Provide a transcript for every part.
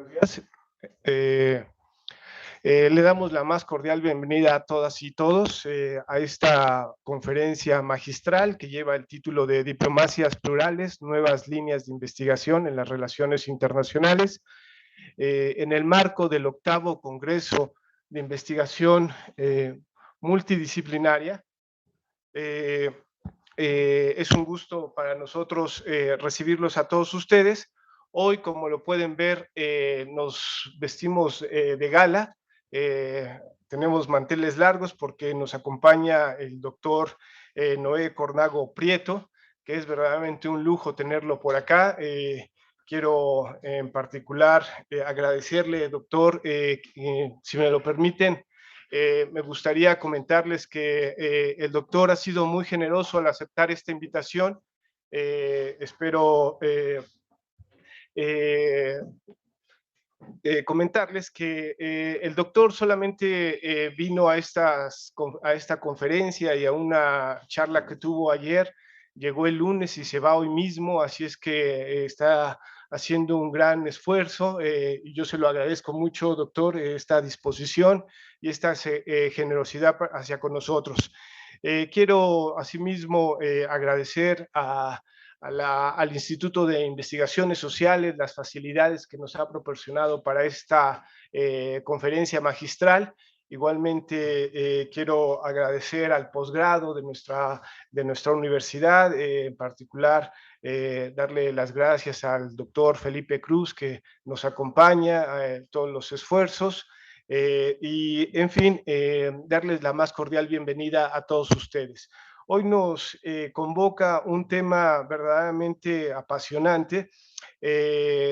Buenos días. Eh, Le damos la más cordial bienvenida a todas y todos a esta conferencia magistral que lleva el título de Diplomacias Plurales, Nuevas Líneas de Investigación en las Relaciones Internacionales, en el marco del octavo Congreso de Investigación Multidisciplinaria. Es un gusto para nosotros recibirlos a todos ustedes. Hoy, como lo pueden ver, nos vestimos de gala. Eh, Tenemos manteles largos porque nos acompaña el doctor Noé Cornago Prieto, que es verdaderamente un lujo tenerlo por acá. Quiero en particular agradecerle, doctor, si me lo permiten, me gustaría comentarles que el doctor ha sido muy generoso al aceptar esta invitación. Espero eh, comentarles que el doctor solamente vino a esta conferencia y a una charla que tuvo ayer. Llegó el lunes y se va hoy mismo, así es que está haciendo un gran esfuerzo y yo se lo agradezco mucho, doctor, esta disposición y esta generosidad hacia con nosotros. Quiero asimismo agradecer al Instituto de Investigaciones Sociales las facilidades que nos ha proporcionado para esta conferencia magistral. Igualmente quiero agradecer al posgrado de nuestra universidad, en particular darle las gracias al doctor Felipe Cruz que nos acompaña en todos los esfuerzos. Y, en fin, darles la más cordial bienvenida a todos ustedes. Hoy nos convoca un tema verdaderamente apasionante,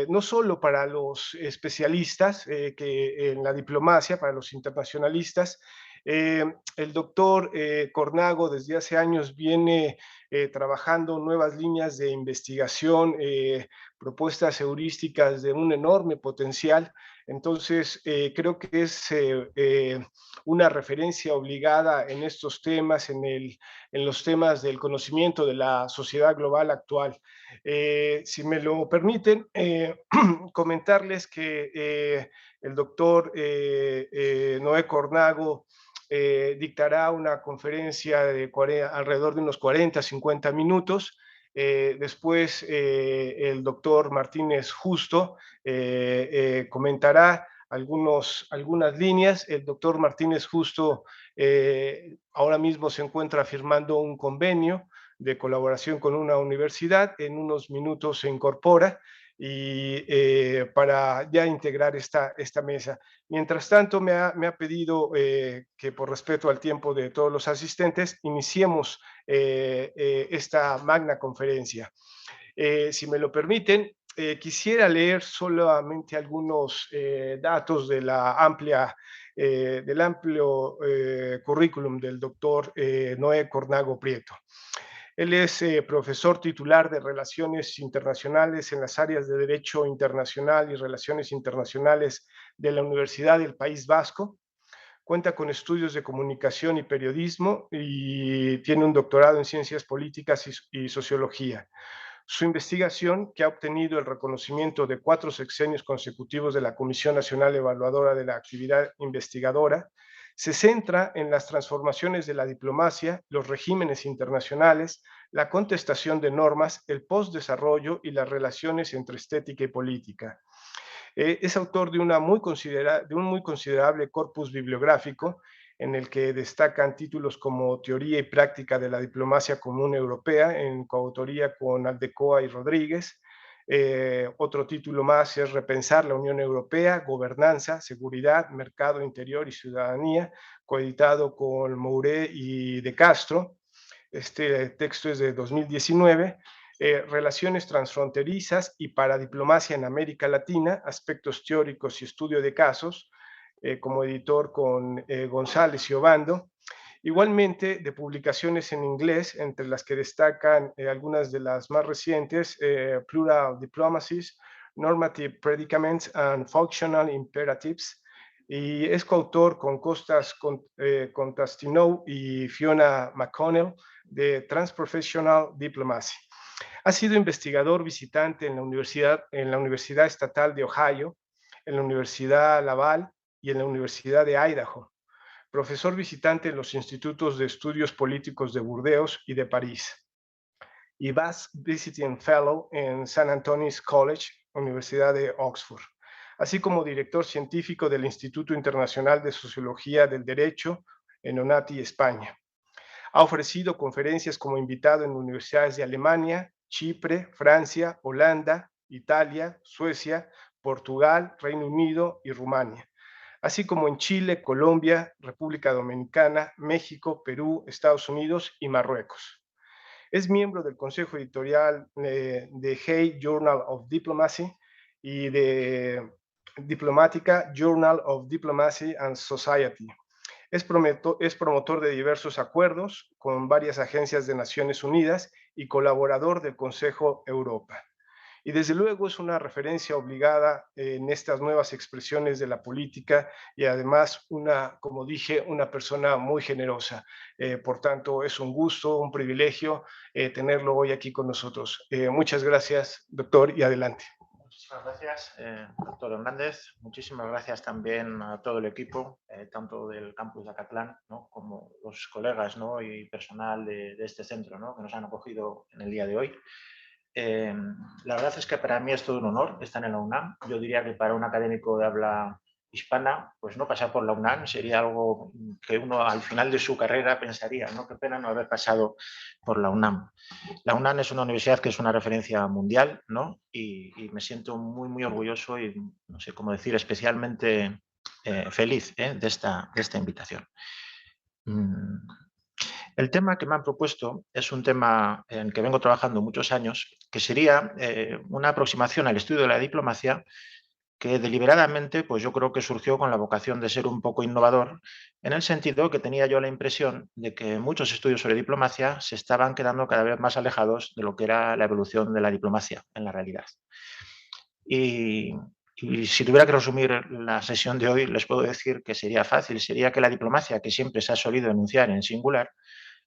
no solo para los especialistas que en la diplomacia, para los internacionalistas. Eh, el doctor Cornago desde hace años viene trabajando nuevas líneas de investigación, propuestas heurísticas de un enorme potencial. Entonces, creo que es una referencia obligada en estos temas, en los temas del conocimiento de la sociedad global actual. Si me lo permiten, comentarles que el doctor Noé Cornago dictará una conferencia de alrededor de unos 40, 50 minutos. Después el doctor Martínez Justo comentará algunas líneas. El doctor Martínez Justo ahora mismo se encuentra firmando un convenio de colaboración con una universidad. En unos minutos se incorpora y para ya integrar esta mesa. Mientras tanto, me ha pedido que por respeto al tiempo de todos los asistentes, iniciemos esta magna conferencia. Si me lo permiten, quisiera leer solamente algunos datos de del amplio currículum del doctor Noé Cornago Prieto. Él es profesor titular de Relaciones Internacionales en las áreas de Derecho Internacional y Relaciones Internacionales de la Universidad del País Vasco. Cuenta con estudios de comunicación y periodismo y tiene un doctorado en ciencias políticas y sociología. Su investigación, que ha obtenido el reconocimiento de 4 sexenios consecutivos de la Comisión Nacional Evaluadora de la Actividad Investigadora, se centra en las transformaciones de la diplomacia, los regímenes internacionales, la contestación de normas, el postdesarrollo y las relaciones entre estética y política. Es autor de un muy considerable corpus bibliográfico en el que destacan títulos como Teoría y Práctica de la Diplomacia Común Europea, en coautoría con Aldecoa y Rodríguez. Otro título más es Repensar la Unión Europea, Gobernanza, Seguridad, Mercado Interior y Ciudadanía, coeditado con Mouré y de Castro. Este texto es de 2019. Relaciones transfronterizas y para diplomacia en América Latina, aspectos teóricos y estudio de casos, como editor con González y Obando. Igualmente de publicaciones en inglés, entre las que destacan algunas de las más recientes, Plural Diplomacies, Normative Predicaments and Functional Imperatives, y es coautor con Costas Constantinou y Fiona McConnell de Transprofessional Diplomacy. Ha sido investigador visitante en la Universidad Estatal de Ohio, en la Universidad Laval y en la Universidad de Idaho, profesor visitante en los Institutos de Estudios Políticos de Burdeos y de París, y Bass Visiting Fellow en San Antonio's College, Universidad de Oxford, así como director científico del Instituto Internacional de Sociología del Derecho en Onati, España. Ha ofrecido conferencias como invitado en universidades de Alemania, Chipre, Francia, Holanda, Italia, Suecia, Portugal, Reino Unido y Rumania, así como en Chile, Colombia, República Dominicana, México, Perú, Estados Unidos y Marruecos. Es miembro del consejo editorial de Hay Journal of Diplomacy y de Diplomática Journal of Diplomacy and Society. Es promotor de diversos acuerdos con varias agencias de Naciones Unidas y colaborador del Consejo Europa. Y desde luego es una referencia obligada en estas nuevas expresiones de la política y además como dije, una persona muy generosa. Por tanto, es un gusto, un privilegio tenerlo hoy aquí con nosotros. Muchas gracias, doctor, y adelante. Muchísimas gracias, doctor Hernández. Muchísimas gracias también a todo el equipo, tanto del campus de Acatlán, ¿no?, como los colegas, ¿no?, y personal de este centro, ¿no?, que nos han acogido en el día de hoy. La verdad es que para mí es todo un honor estar en la UNAM. Yo diría que para un académico de habla hispana, pues no pasar por la UNAM sería algo que uno al final de su carrera pensaría, ¿no? Qué pena no haber pasado por la UNAM. La UNAM es una universidad que es una referencia mundial, ¿no? Y me siento muy, muy orgulloso y, no sé cómo decir, especialmente feliz de esta invitación. El tema que me han propuesto es un tema en el que vengo trabajando muchos años, que sería una aproximación al estudio de la diplomacia que deliberadamente, pues yo creo que surgió con la vocación de ser un poco innovador, en el sentido que tenía yo la impresión de que muchos estudios sobre diplomacia se estaban quedando cada vez más alejados de lo que era la evolución de la diplomacia en la realidad. Y si tuviera que resumir la sesión de hoy, les puedo decir que sería fácil, sería que la diplomacia, que siempre se ha solido enunciar en singular,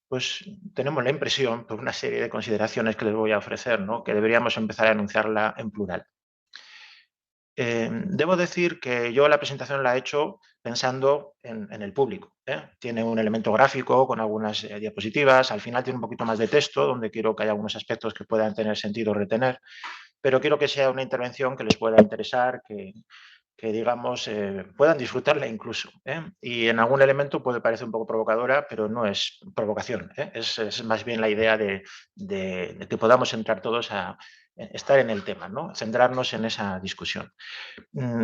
pues tenemos la impresión, por una serie de consideraciones que les voy a ofrecer, ¿no?, que deberíamos empezar a enunciarla en plural. Debo decir que yo la presentación la he hecho pensando en el público. Tiene un elemento gráfico con algunas diapositivas, al final tiene un poquito más de texto, donde quiero que haya algunos aspectos que puedan tener sentido retener, pero quiero que sea una intervención que les pueda interesar, que digamos, puedan disfrutarla incluso. Y en algún elemento puede parecer un poco provocadora, pero no es provocación. Es más bien la idea de que podamos entrar todos a estar en el tema, ¿no?, centrarnos en esa discusión.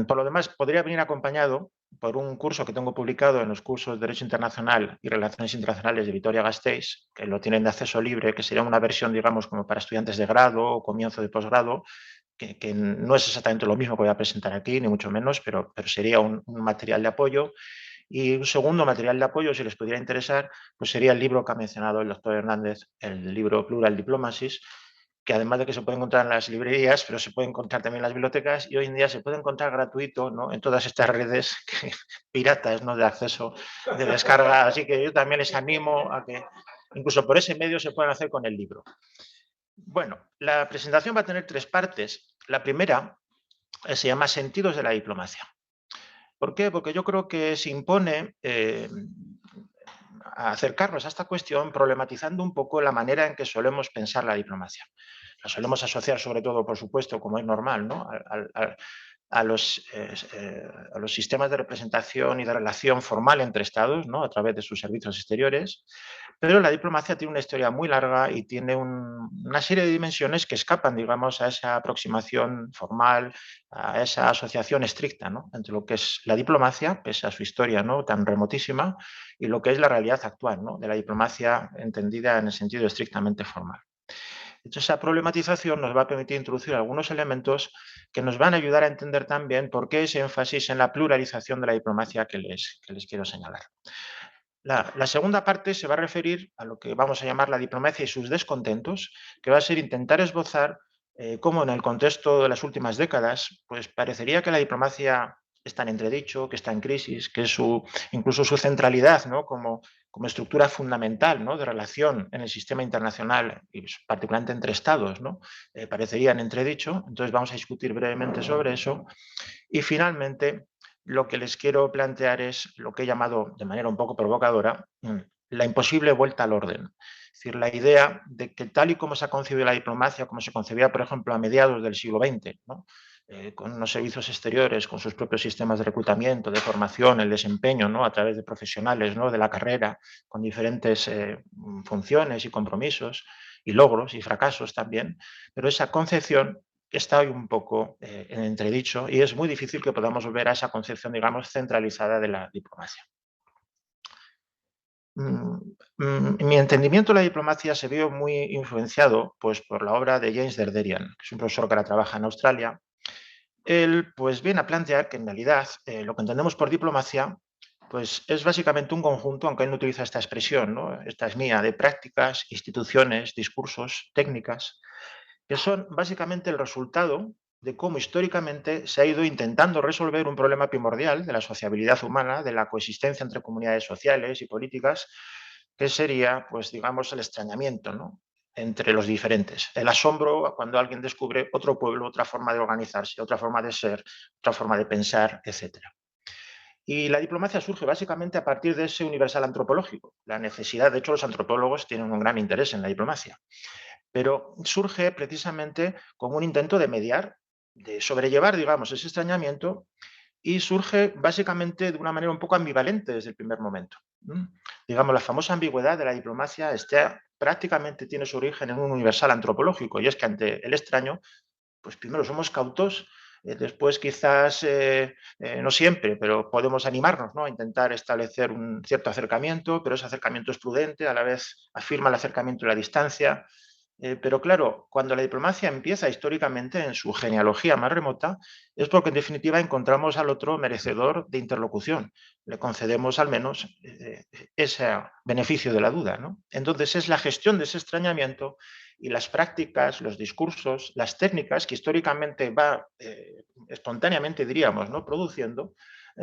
Por lo demás, podría venir acompañado por un curso que tengo publicado en los cursos de Derecho Internacional y Relaciones Internacionales de Vitoria-Gasteiz, que lo tienen de acceso libre, que sería una versión, digamos, como para estudiantes de grado o comienzo de posgrado, que no es exactamente lo mismo que voy a presentar aquí, ni mucho menos, pero sería un material de apoyo. Y un segundo material de apoyo, si les pudiera interesar, pues sería el libro que ha mencionado el doctor Hernández, el libro Plural Diplomacies, que además de que se puede encontrar en las librerías, pero se puede encontrar también en las bibliotecas y hoy en día se puede encontrar gratuito, ¿no?, en todas estas redes piratas, ¿no?, de acceso, de descarga. Así que yo también les animo a que incluso por ese medio se puedan hacer con el libro. Bueno, la presentación va a tener tres partes. La primera se llama Sentidos de la diplomacia. ¿Por qué? Porque yo creo que se impone acercarnos a esta cuestión problematizando un poco la manera en que solemos pensar la diplomacia. La solemos asociar sobre todo, por supuesto, como es normal, ¿no?, a los sistemas de representación y de relación formal entre Estados, ¿no?, a través de sus servicios exteriores, pero la diplomacia tiene una historia muy larga y tiene una serie de dimensiones que escapan, digamos, a esa aproximación formal, a esa asociación estricta, ¿no?, entre lo que es la diplomacia, pese a su historia, ¿no?, tan remotísima, y lo que es la realidad actual, ¿no?, de la diplomacia entendida en el sentido estrictamente formal. Entonces, esa problematización nos va a permitir introducir algunos elementos que nos van a ayudar a entender también por qué ese énfasis en la pluralización de la diplomacia que les quiero señalar. La segunda parte se va a referir a lo que vamos a llamar la diplomacia y sus descontentos, que va a ser intentar esbozar cómo en el contexto de las últimas décadas, pues parecería que la diplomacia está en entredicho, que está en crisis, que incluso su centralidad, ¿no?, como estructura fundamental, ¿no?, de relación en el sistema internacional y particularmente entre Estados, ¿no?, parecería en entredicho. Entonces vamos a discutir brevemente sobre eso. Y finalmente, lo que les quiero plantear es lo que he llamado de manera un poco provocadora la imposible vuelta al orden. Es decir, la idea de que tal y como se ha concebido la diplomacia, como se concebía, por ejemplo, a mediados del siglo XX, ¿no? Con unos servicios exteriores, con sus propios sistemas de reclutamiento, de formación, el desempeño, ¿no? A través de profesionales, ¿no? De la carrera, con diferentes funciones y compromisos y logros y fracasos también, pero esa concepción está hoy un poco en entredicho y es muy difícil que podamos volver a esa concepción, digamos, centralizada de la diplomacia. Mi entendimiento de la diplomacia se vio muy influenciado pues, por la obra de James Derderian, que es un profesor que ahora trabaja en Australia. Él pues, viene a plantear que en realidad lo que entendemos por diplomacia pues, es básicamente un conjunto, aunque él no utiliza esta expresión, ¿no? Esta es mía, de prácticas, instituciones, discursos, técnicas, que son básicamente el resultado de cómo históricamente se ha ido intentando resolver un problema primordial de la sociabilidad humana, de la coexistencia entre comunidades sociales y políticas, que sería, pues digamos, el extrañamiento, ¿no? Entre los diferentes. El asombro cuando alguien descubre otro pueblo, otra forma de organizarse, otra forma de ser, otra forma de pensar, etcétera. Y la diplomacia surge básicamente a partir de ese universal antropológico. La necesidad, de hecho, los antropólogos tienen un gran interés en la diplomacia, pero surge precisamente como un intento de mediar, de sobrellevar, digamos, ese extrañamiento y surge básicamente de una manera un poco ambivalente desde el primer momento. Digamos, la famosa ambigüedad de la diplomacia prácticamente tiene su origen en un universal antropológico y es que ante el extraño, pues primero somos cautos, después quizás, no siempre, pero podemos animarnos, ¿no? A intentar establecer un cierto acercamiento, pero ese acercamiento es prudente, a la vez afirma el acercamiento y la distancia. Pero claro, cuando la diplomacia empieza históricamente en su genealogía más remota, es porque en definitiva encontramos al otro merecedor de interlocución. Le concedemos al menos ese beneficio de la duda, ¿no? Entonces es la gestión de ese extrañamiento y las prácticas, los discursos, las técnicas que históricamente va espontáneamente, diríamos, ¿no? Produciendo,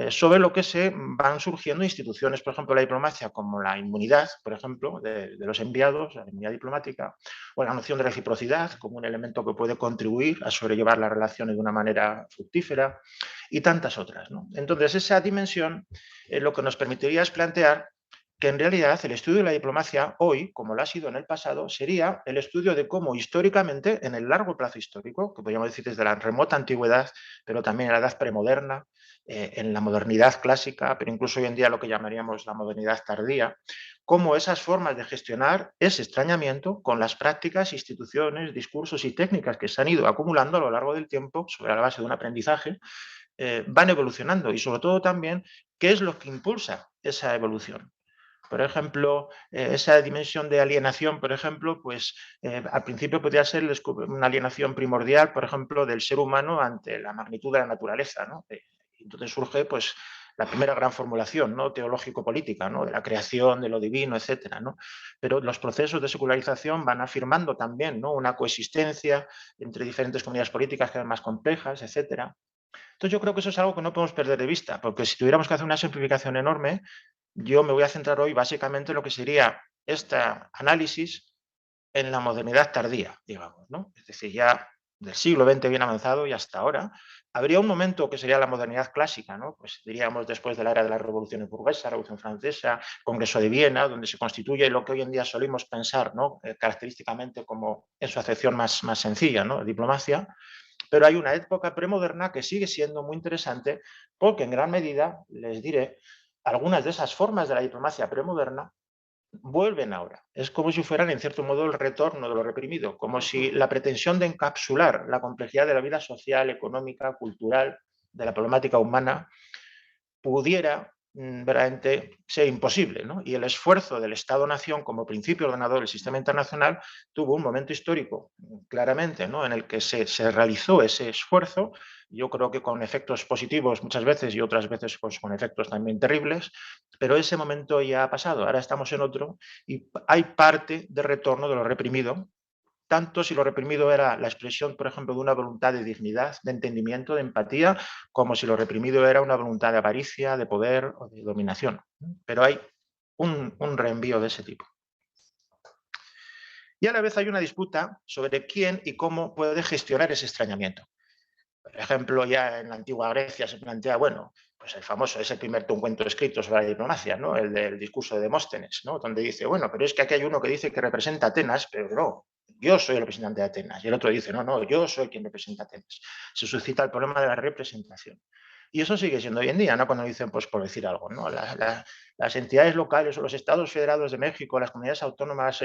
sobre lo que se van surgiendo instituciones, por ejemplo, la diplomacia, como la inmunidad, por ejemplo, de los enviados, la inmunidad diplomática, o la noción de reciprocidad como un elemento que puede contribuir a sobrellevar las relaciones de una manera fructífera y tantas otras, ¿no? Entonces, esa dimensión lo que nos permitiría es plantear que en realidad el estudio de la diplomacia hoy, como lo ha sido en el pasado, sería el estudio de cómo históricamente, en el largo plazo histórico, que podríamos decir desde la remota antigüedad, pero también en la edad premoderna, en la modernidad clásica, pero incluso hoy en día lo que llamaríamos la modernidad tardía, cómo esas formas de gestionar ese extrañamiento con las prácticas, instituciones, discursos y técnicas que se han ido acumulando a lo largo del tiempo sobre la base de un aprendizaje, van evolucionando y sobre todo también qué es lo que impulsa esa evolución. Por ejemplo, esa dimensión de alienación, por ejemplo, pues al principio podría ser una alienación primordial, por ejemplo, del ser humano ante la magnitud de la naturaleza, ¿no? Entonces surge, pues, la primera gran formulación, ¿no? Teológico-política, ¿no? De la creación, de lo divino, etcétera, ¿no? Pero los procesos de secularización van afirmando también, ¿no? Una coexistencia entre diferentes comunidades políticas que son más complejas, etcétera. Entonces yo creo que eso es algo que no podemos perder de vista, porque si tuviéramos que hacer una simplificación enorme, yo me voy a centrar hoy básicamente en lo que sería este análisis en la modernidad tardía, digamos, ¿no? Es decir, ya del siglo XX bien avanzado y hasta ahora, habría un momento que sería la modernidad clásica, ¿no? Pues diríamos después de la era de las revoluciones burguesas, Revolución Francesa, Congreso de Viena, donde se constituye lo que hoy en día solimos pensar, ¿no? Característicamente como en su acepción más sencilla, ¿no? Diplomacia. Pero hay una época premoderna que sigue siendo muy interesante porque en gran medida, les diré, algunas de esas formas de la diplomacia premoderna vuelven ahora. Es como si fueran, en cierto modo, el retorno de lo reprimido, como si la pretensión de encapsular la complejidad de la vida social, económica, cultural, de la problemática humana, pudiera verdaderamente ser imposible, ¿no? Y el esfuerzo del Estado-Nación como principio ordenador del sistema internacional tuvo un momento histórico, claramente, ¿no? En el que se realizó ese esfuerzo, yo creo que con efectos positivos muchas veces y otras veces pues, con efectos también terribles, pero ese momento ya ha pasado, ahora estamos en otro y hay parte de retorno de lo reprimido, tanto si lo reprimido era la expresión, por ejemplo, de una voluntad de dignidad, de entendimiento, de empatía, como si lo reprimido era una voluntad de avaricia, de poder o de dominación. Pero hay un reenvío de ese tipo. Y a la vez hay una disputa sobre quién y cómo puede gestionar ese extrañamiento. Por ejemplo, ya en la antigua Grecia se plantea, bueno, pues el famoso, ese primer cuento escrito sobre la diplomacia, ¿no? El del discurso de Demóstenes, ¿no? Donde dice, bueno, pero es que aquí hay uno que dice que representa a Atenas, pero no, yo soy el representante de Atenas. Y el otro dice, no, no, yo soy quien representa a Atenas. Se suscita el problema de la representación. Y eso sigue siendo hoy en día, ¿no? Cuando dicen, pues por decir algo, ¿no? Las entidades locales o los estados federados de México, las comunidades autónomas,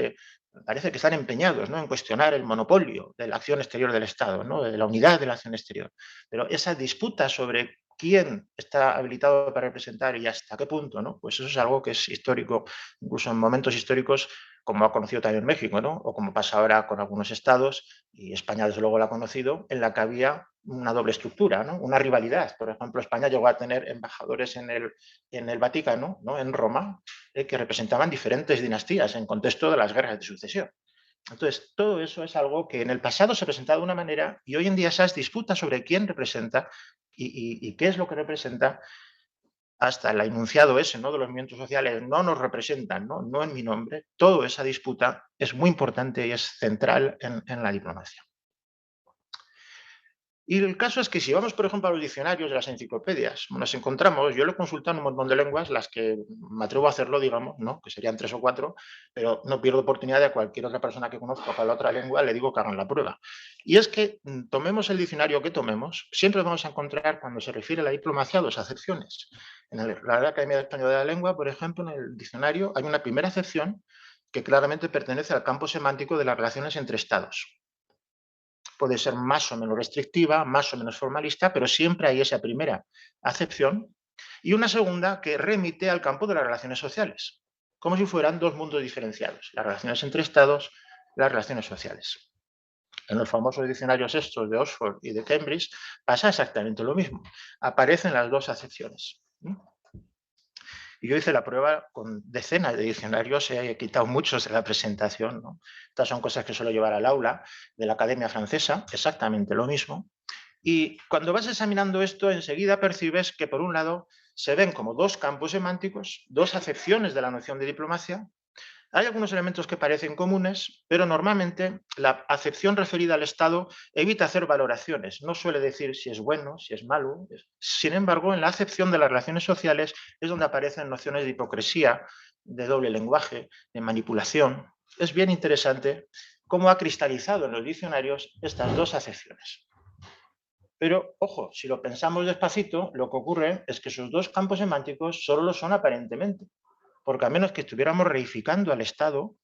parece que están empeñados, ¿no?, en cuestionar el monopolio de la acción exterior del Estado, ¿no?, de la unidad de la acción exterior. Pero esa disputa sobre quién está habilitado para representar y hasta qué punto, ¿no?, pues eso es algo que es histórico, incluso en momentos históricos, como ha conocido también México, ¿no?, o como pasa ahora con algunos estados, y España desde luego lo ha conocido, en la que había una doble estructura, ¿no?, una rivalidad. Por ejemplo, España llegó a tener embajadores en el Vaticano, ¿no?, en Roma, que representaban diferentes dinastías en contexto de las guerras de sucesión. Entonces, todo eso es algo que en el pasado se presentaba de una manera y hoy en día esas disputas sobre quién representa y qué es lo que representa, hasta el enunciado ese, ¿no?, de los movimientos sociales, no nos representan, ¿no?, no en mi nombre, toda esa disputa es muy importante y es central en la diplomacia. Y el caso es que si vamos, por ejemplo, a los diccionarios de las enciclopedias, nos encontramos, yo lo he consultado en un montón de lenguas, las que me atrevo a hacerlo, digamos, ¿no?, que serían 3 o 4, pero no pierdo oportunidad de a cualquier otra persona que conozca para la otra lengua, le digo que hagan la prueba. Y es que tomemos el diccionario que tomemos, siempre vamos a encontrar, cuando se refiere a la diplomacia, 2 acepciones. En la Real Academia Española de la Lengua, por ejemplo, en el diccionario hay una primera acepción que claramente pertenece al campo semántico de las relaciones entre estados. Puede ser más o menos restrictiva, más o menos formalista, pero siempre hay esa primera acepción y una segunda que remite al campo de las relaciones sociales, como si fueran 2 mundos diferenciados, las relaciones entre estados, las relaciones sociales. En los famosos diccionarios estos de Oxford y de Cambridge pasa exactamente lo mismo, aparecen las 2 acepciones. Y yo hice la prueba con decenas de diccionarios, he quitado muchos de la presentación, ¿no? Estas son cosas que suelo llevar al aula de la Academia Francesa, exactamente lo mismo. Y cuando vas examinando esto, enseguida percibes que, por un lado, se ven como 2 campos semánticos, 2 acepciones de la noción de diplomacia. Hay algunos elementos que parecen comunes, pero normalmente la acepción referida al Estado evita hacer valoraciones, no suele decir si es bueno, si es malo. Sin embargo, en la acepción de las relaciones sociales es donde aparecen nociones de hipocresía, de doble lenguaje, de manipulación. Es bien interesante cómo ha cristalizado en los diccionarios estas 2 acepciones. Pero, ojo, si lo pensamos despacito, lo que ocurre es que esos 2 campos semánticos solo lo son aparentemente, porque a menos que estuviéramos reificando al Estado,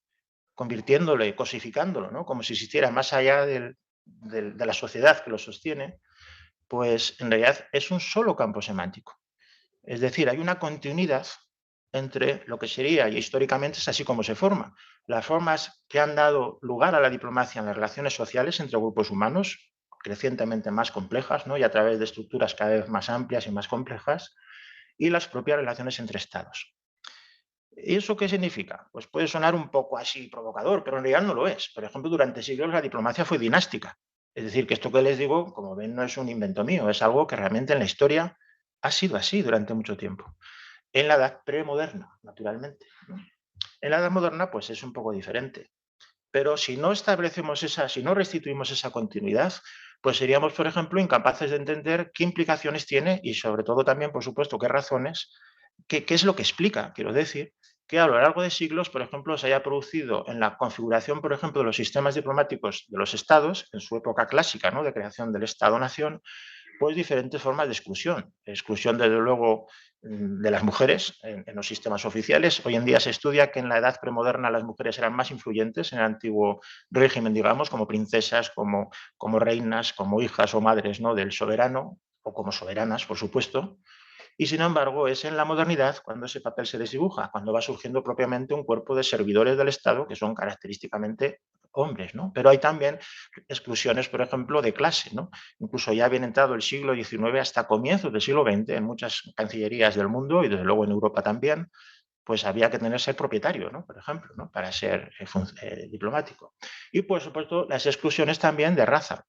convirtiéndolo y cosificándolo, ¿no?, como si existiera más allá de la sociedad que lo sostiene, pues en realidad es un solo campo semántico. Es decir, hay una continuidad entre lo que sería, y históricamente es así como se forma, las formas que han dado lugar a la diplomacia en las relaciones sociales entre grupos humanos, crecientemente más complejas, ¿no?, y a través de estructuras cada vez más amplias y más complejas, y las propias relaciones entre estados. ¿Y eso qué significa? Pues puede sonar un poco así provocador, pero en realidad no lo es. Por ejemplo, durante siglos la diplomacia fue dinástica. Es decir, que esto que les digo, como ven, no es un invento mío, es algo que realmente en la historia ha sido así durante mucho tiempo. En la edad premoderna, naturalmente, ¿no? En la edad moderna, pues es un poco diferente. Pero si no establecemos si no restituimos esa continuidad, pues seríamos, por ejemplo, incapaces de entender qué implicaciones tiene y sobre todo también, por supuesto, qué razones, qué es lo que explica, quiero decir, que a lo largo de siglos, por ejemplo, se haya producido en la configuración, por ejemplo, de los sistemas diplomáticos de los estados, en su época clásica, ¿no?, de creación del Estado-nación, pues diferentes formas de exclusión. Exclusión, desde luego, de las mujeres en los sistemas oficiales. Hoy en día se estudia que en la edad premoderna las mujeres eran más influyentes en el antiguo régimen, digamos, como princesas, como reinas, como hijas o madres, ¿no?, del soberano, o como soberanas, por supuesto. Y sin embargo, es en la modernidad cuando ese papel se desdibuja, cuando va surgiendo propiamente un cuerpo de servidores del Estado que son característicamente hombres, ¿no? Pero hay también exclusiones, por ejemplo, de clase, ¿no? Incluso ya bien entrado el siglo XIX hasta comienzos del siglo XX, en muchas cancillerías del mundo y desde luego en Europa también, pues había que ser propietario, ¿no?, por ejemplo, ¿no?, para ser diplomático. Y por supuesto las exclusiones también de raza.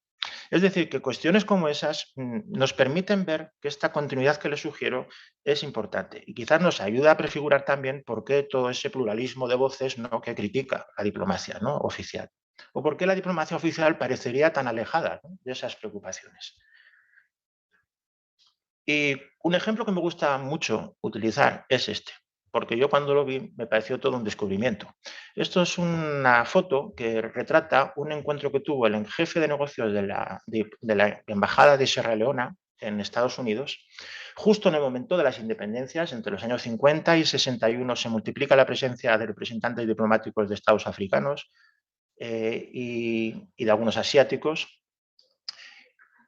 Es decir, que cuestiones como esas nos permiten ver que esta continuidad que les sugiero es importante y quizás nos ayuda a prefigurar también por qué todo ese pluralismo de voces, ¿no?, que critica la diplomacia, ¿no?, oficial, o por qué la diplomacia oficial parecería tan alejada, ¿no?, de esas preocupaciones. Y un ejemplo que me gusta mucho utilizar es este, porque yo cuando lo vi me pareció todo un descubrimiento. Esto es una foto que retrata un encuentro que tuvo el jefe de negocios de la Embajada de Sierra Leona en Estados Unidos, justo en el momento de las independencias, entre los años 50 y 61 se multiplica la presencia de representantes diplomáticos de estados africanos y de algunos asiáticos.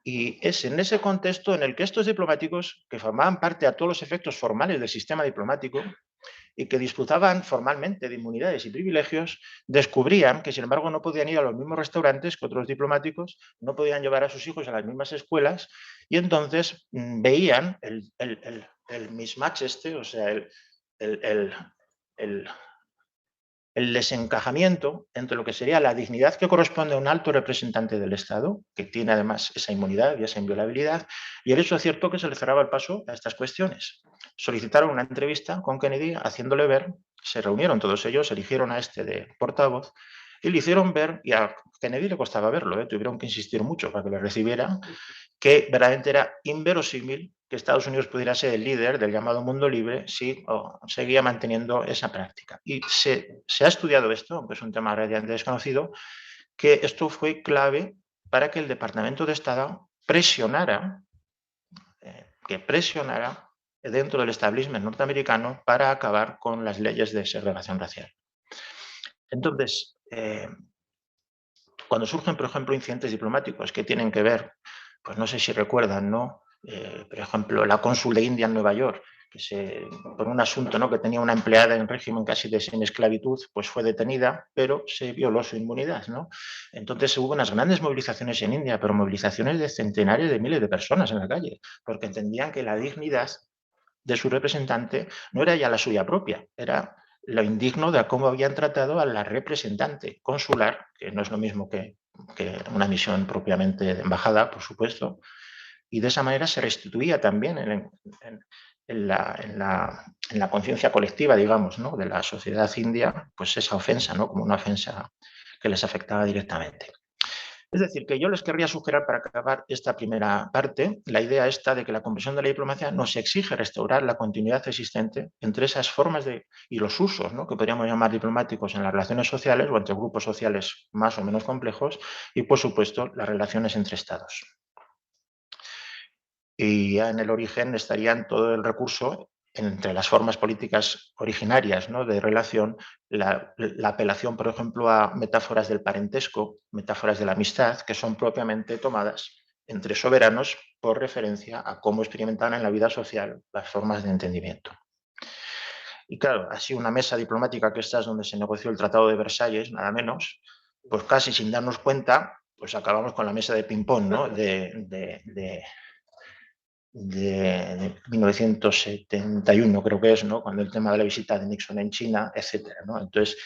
Y es en ese contexto en el que estos diplomáticos, que formaban parte a todos los efectos formales del sistema diplomático y que disfrutaban formalmente de inmunidades y privilegios, descubrían que, sin embargo, no podían ir a los mismos restaurantes que otros diplomáticos, no podían llevar a sus hijos a las mismas escuelas y entonces veían el mismatch este, o sea, el, el el desencajamiento entre lo que sería la dignidad que corresponde a un alto representante del Estado, que tiene además esa inmunidad y esa inviolabilidad, y el hecho cierto que se le cerraba el paso a estas cuestiones. Solicitaron una entrevista con Kennedy haciéndole ver, se reunieron todos ellos, eligieron a este de portavoz y le hicieron ver, y a Kennedy le costaba verlo, tuvieron que insistir mucho para que le recibiera, que verdaderamente era inverosímil que Estados Unidos pudiera ser el líder del llamado mundo libre si seguía manteniendo esa práctica. Y se ha estudiado esto, aunque es un tema relativamente desconocido, que esto fue clave para que el Departamento de Estado presionara dentro del establishment norteamericano para acabar con las leyes de segregación racial. Entonces, cuando surgen, por ejemplo, incidentes diplomáticos que tienen que ver, pues no sé si recuerdan, ¿no? Por ejemplo, la cónsul de India en Nueva York, por un asunto, ¿no?, que tenía una empleada en régimen casi de semiesclavitud, pues fue detenida, pero se violó su inmunidad, ¿no? Entonces hubo unas grandes movilizaciones en India, pero movilizaciones de centenares de miles de personas en la calle, porque entendían que la dignidad de su representante no era ya la suya propia, era lo indigno de cómo habían tratado a la representante consular, que no es lo mismo que una misión propiamente de embajada, por supuesto, y de esa manera se restituía también en la conciencia colectiva, digamos, ¿no?, de la sociedad india, pues esa ofensa, ¿no?, como una ofensa que les afectaba directamente. Es decir, que yo les querría sugerir para acabar esta primera parte la idea esta de que la comprensión de la diplomacia nos exige restaurar la continuidad existente entre esas formas y los usos, ¿no?, que podríamos llamar diplomáticos en las relaciones sociales o entre grupos sociales más o menos complejos y, por supuesto, las relaciones entre estados. Y ya en el origen estarían todo el recurso entre las formas políticas originarias, ¿no?, de relación, la apelación, por ejemplo, a metáforas del parentesco, metáforas de la amistad, que son propiamente tomadas entre soberanos por referencia a cómo experimentaban en la vida social las formas de entendimiento. Y claro, así una mesa diplomática que esta es donde se negoció el Tratado de Versalles, nada menos, pues casi sin darnos cuenta, pues acabamos con la mesa de ping-pong, ¿no?, de 1971, creo que es, ¿no?, cuando el tema de la visita de Nixon en China, etcétera, ¿no? Entonces,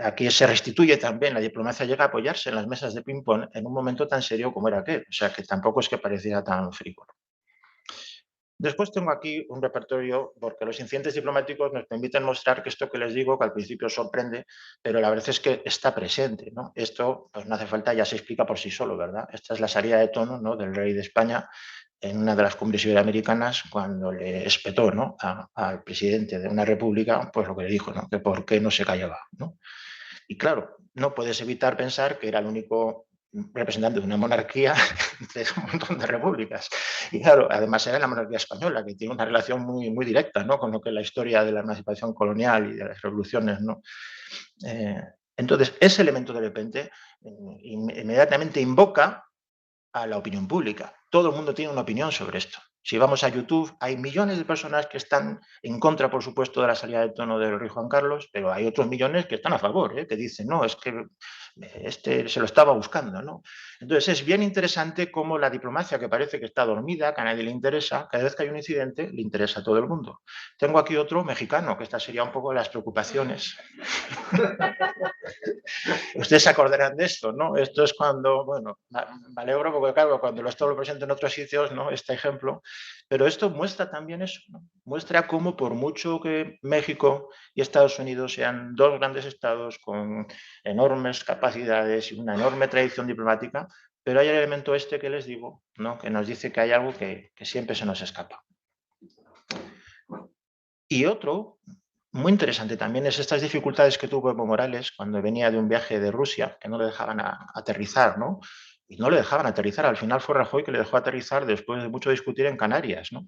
aquí se restituye también, la diplomacia llega a apoyarse en las mesas de ping-pong en un momento tan serio como era aquel, o sea, que tampoco es que pareciera tan frívolo. Después tengo aquí un repertorio, porque los incidentes diplomáticos nos permiten mostrar que esto que les digo, que al principio sorprende, pero la verdad es que está presente, ¿no? Esto, pues no hace falta, ya se explica por sí solo, ¿verdad? Esta es la salida de tono, ¿no?, del rey de España en una de las cumbres iberoamericanas cuando le espetó, ¿no?, al presidente de una república, pues lo que le dijo, ¿no?, que por qué no se callaba, ¿no? Y claro, no puedes evitar pensar que era el único representante de una monarquía de un montón de repúblicas. Y claro, además era la monarquía española, que tiene una relación muy, muy directa, ¿no?, con lo que es la historia de la emancipación colonial y de las revoluciones, ¿no? Entonces, ese elemento de repente inmediatamente invoca a la opinión pública. Todo el mundo tiene una opinión sobre esto. Si vamos a YouTube, hay millones de personas que están en contra, por supuesto, de la salida de tono del rey Juan Carlos, pero hay otros millones que están a favor, que dicen, no, es que este se lo estaba buscando, ¿no? Entonces es bien interesante cómo la diplomacia, que parece que está dormida, que a nadie le interesa, cada vez que hay un incidente, le interesa a todo el mundo. Tengo aquí otro mexicano, que esta sería un poco las preocupaciones. Ustedes se acordarán de esto, ¿no? Esto es cuando, bueno, me alegro porque, claro, cuando esto lo presento en otros sitios, ¿no?, este ejemplo, pero esto muestra también eso, ¿no? Muestra cómo, por mucho que México y Estados Unidos sean dos grandes estados con enormes capacidades y una enorme tradición diplomática, pero hay el elemento este que les digo, ¿no? Que nos dice que hay algo que siempre se nos escapa. Y otro, muy interesante también, es estas dificultades que tuvo Evo Morales cuando venía de un viaje de Rusia, que no le dejaban aterrizar, ¿no? Y no le dejaban aterrizar, al final fue Rajoy que le dejó aterrizar después de mucho discutir en Canarias, ¿no?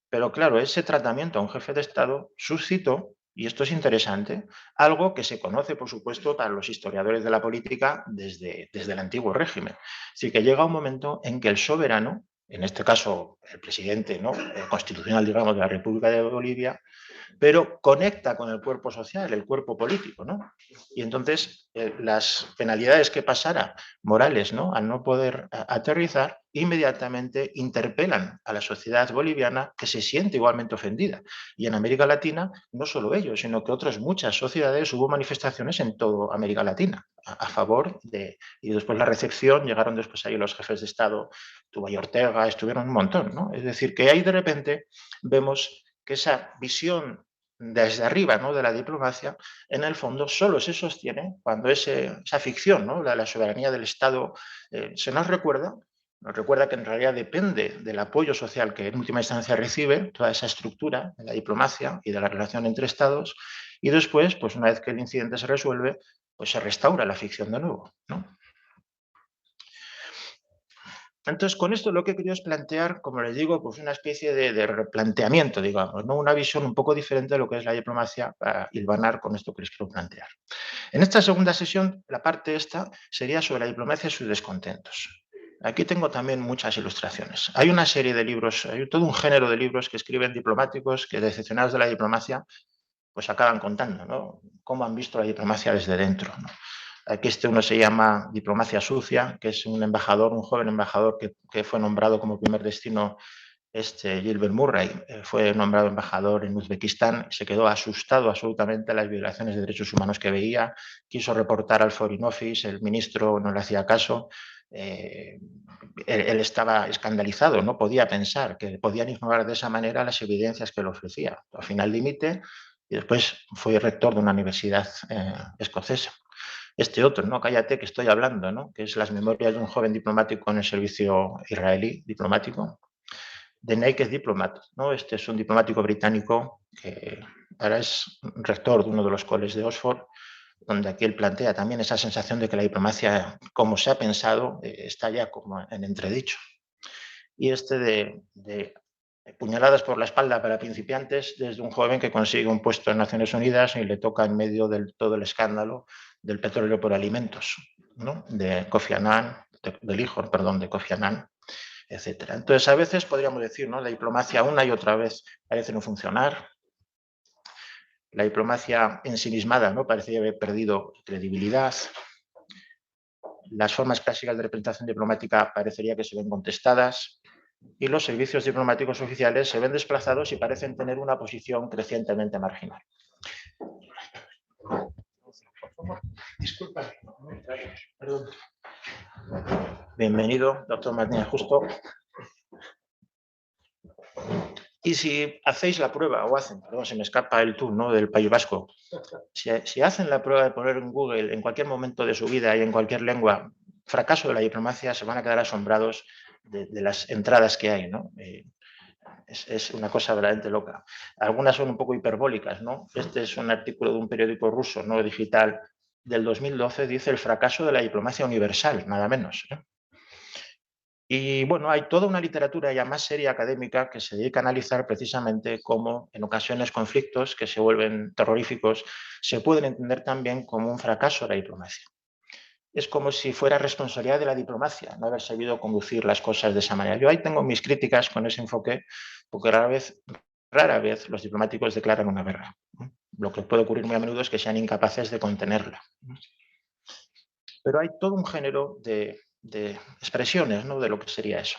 Pero claro, ese tratamiento a un jefe de Estado suscitó, y esto es interesante, algo que se conoce, por supuesto, para los historiadores de la política desde el antiguo régimen. Así que llega un momento en que el soberano, en este caso el presidente, ¿no? Constitucional, digamos, de la República de Bolivia, pero conecta con el cuerpo social, el cuerpo político, ¿no? Y entonces las penalidades que pasara Morales, ¿no? Al no poder aterrizar, inmediatamente interpelan a la sociedad boliviana, que se siente igualmente ofendida. Y en América Latina, no solo ellos, sino que otras muchas sociedades, hubo manifestaciones en toda América Latina a favor de... Y después la recepción, llegaron después ahí los jefes de Estado, tuvo ahí Ortega, estuvieron un montón, ¿no? Es decir, que ahí de repente vemos que esa visión desde arriba, ¿no? De la diplomacia, en el fondo solo se sostiene cuando esa ficción, ¿no? La soberanía del Estado se nos recuerda que en realidad depende del apoyo social que en última instancia recibe toda esa estructura de la diplomacia y de la relación entre Estados, y después, pues una vez que el incidente se resuelve, pues se restaura la ficción de nuevo, ¿no? Entonces, con esto lo que he querido es plantear, como les digo, pues una especie de replanteamiento, digamos, ¿no? Una visión un poco diferente de lo que es la diplomacia para hilvanar con esto que les quiero plantear. En esta segunda sesión, la parte esta sería sobre la diplomacia y sus descontentos. Aquí tengo también muchas ilustraciones. Hay una serie de libros, hay todo un género de libros que escriben diplomáticos que, decepcionados de la diplomacia, pues acaban contando, ¿no? Cómo han visto la diplomacia desde dentro, ¿no? Aquí uno se llama Diplomacia Sucia, que es un embajador, un joven embajador que fue nombrado como primer destino, Gilbert Murray, fue nombrado embajador en Uzbekistán, se quedó asustado absolutamente de las violaciones de derechos humanos que veía, quiso reportar al Foreign Office, el ministro no le hacía caso, él estaba escandalizado, no podía pensar que podían ignorar de esa manera las evidencias que le ofrecía. Al final límite, y después fue rector de una universidad escocesa. Otro, ¿no? Cállate que estoy hablando, ¿no? Que es las memorias de un joven diplomático en el servicio israelí diplomático, The Naked Diplomat, ¿no? Este es un diplomático británico que ahora es rector de uno de los colegios de Oxford, donde aquí él plantea también esa sensación de que la diplomacia, como se ha pensado, está ya como en entredicho. Y de puñaladas por la espalda para principiantes, desde un joven que consigue un puesto en Naciones Unidas y le toca en medio de todo el escándalo del petróleo por alimentos, ¿no? De Kofi Annan, del hijo, perdón, de Kofi Annan, etcétera. Entonces, a veces podríamos decir, ¿no? La diplomacia una y otra vez parece no funcionar. La diplomacia ensimismada, ¿no? Parece haber perdido credibilidad. Las formas clásicas de representación diplomática parecería que se ven contestadas. Y los servicios diplomáticos oficiales se ven desplazados y parecen tener una posición crecientemente marginal. Disculpa. Perdón. Bienvenido, doctor Martínez Justo. Y si hacéis la prueba, o hacen, perdón, se me escapa el tú, ¿no? Del País Vasco. Si hacen la prueba de poner en Google en cualquier momento de su vida y en cualquier lengua, fracaso de la diplomacia, se van a quedar asombrados de las entradas que hay, ¿no? Es una cosa verdaderamente loca. Algunas son un poco hiperbólicas, ¿no? Este es un artículo de un periódico ruso, no digital, del 2012, dice el fracaso de la diplomacia universal, nada menos, ¿eh? Y bueno, hay toda una literatura ya más seria académica que se dedica a analizar precisamente cómo en ocasiones conflictos que se vuelven terroríficos se pueden entender también como un fracaso de la diplomacia. Es como si fuera responsabilidad de la diplomacia no haber sabido conducir las cosas de esa manera. Yo ahí tengo mis críticas con ese enfoque, porque rara vez los diplomáticos declaran una guerra. Lo que puede ocurrir muy a menudo es que sean incapaces de contenerla. Pero hay todo un género de expresiones, ¿no? De lo que sería eso,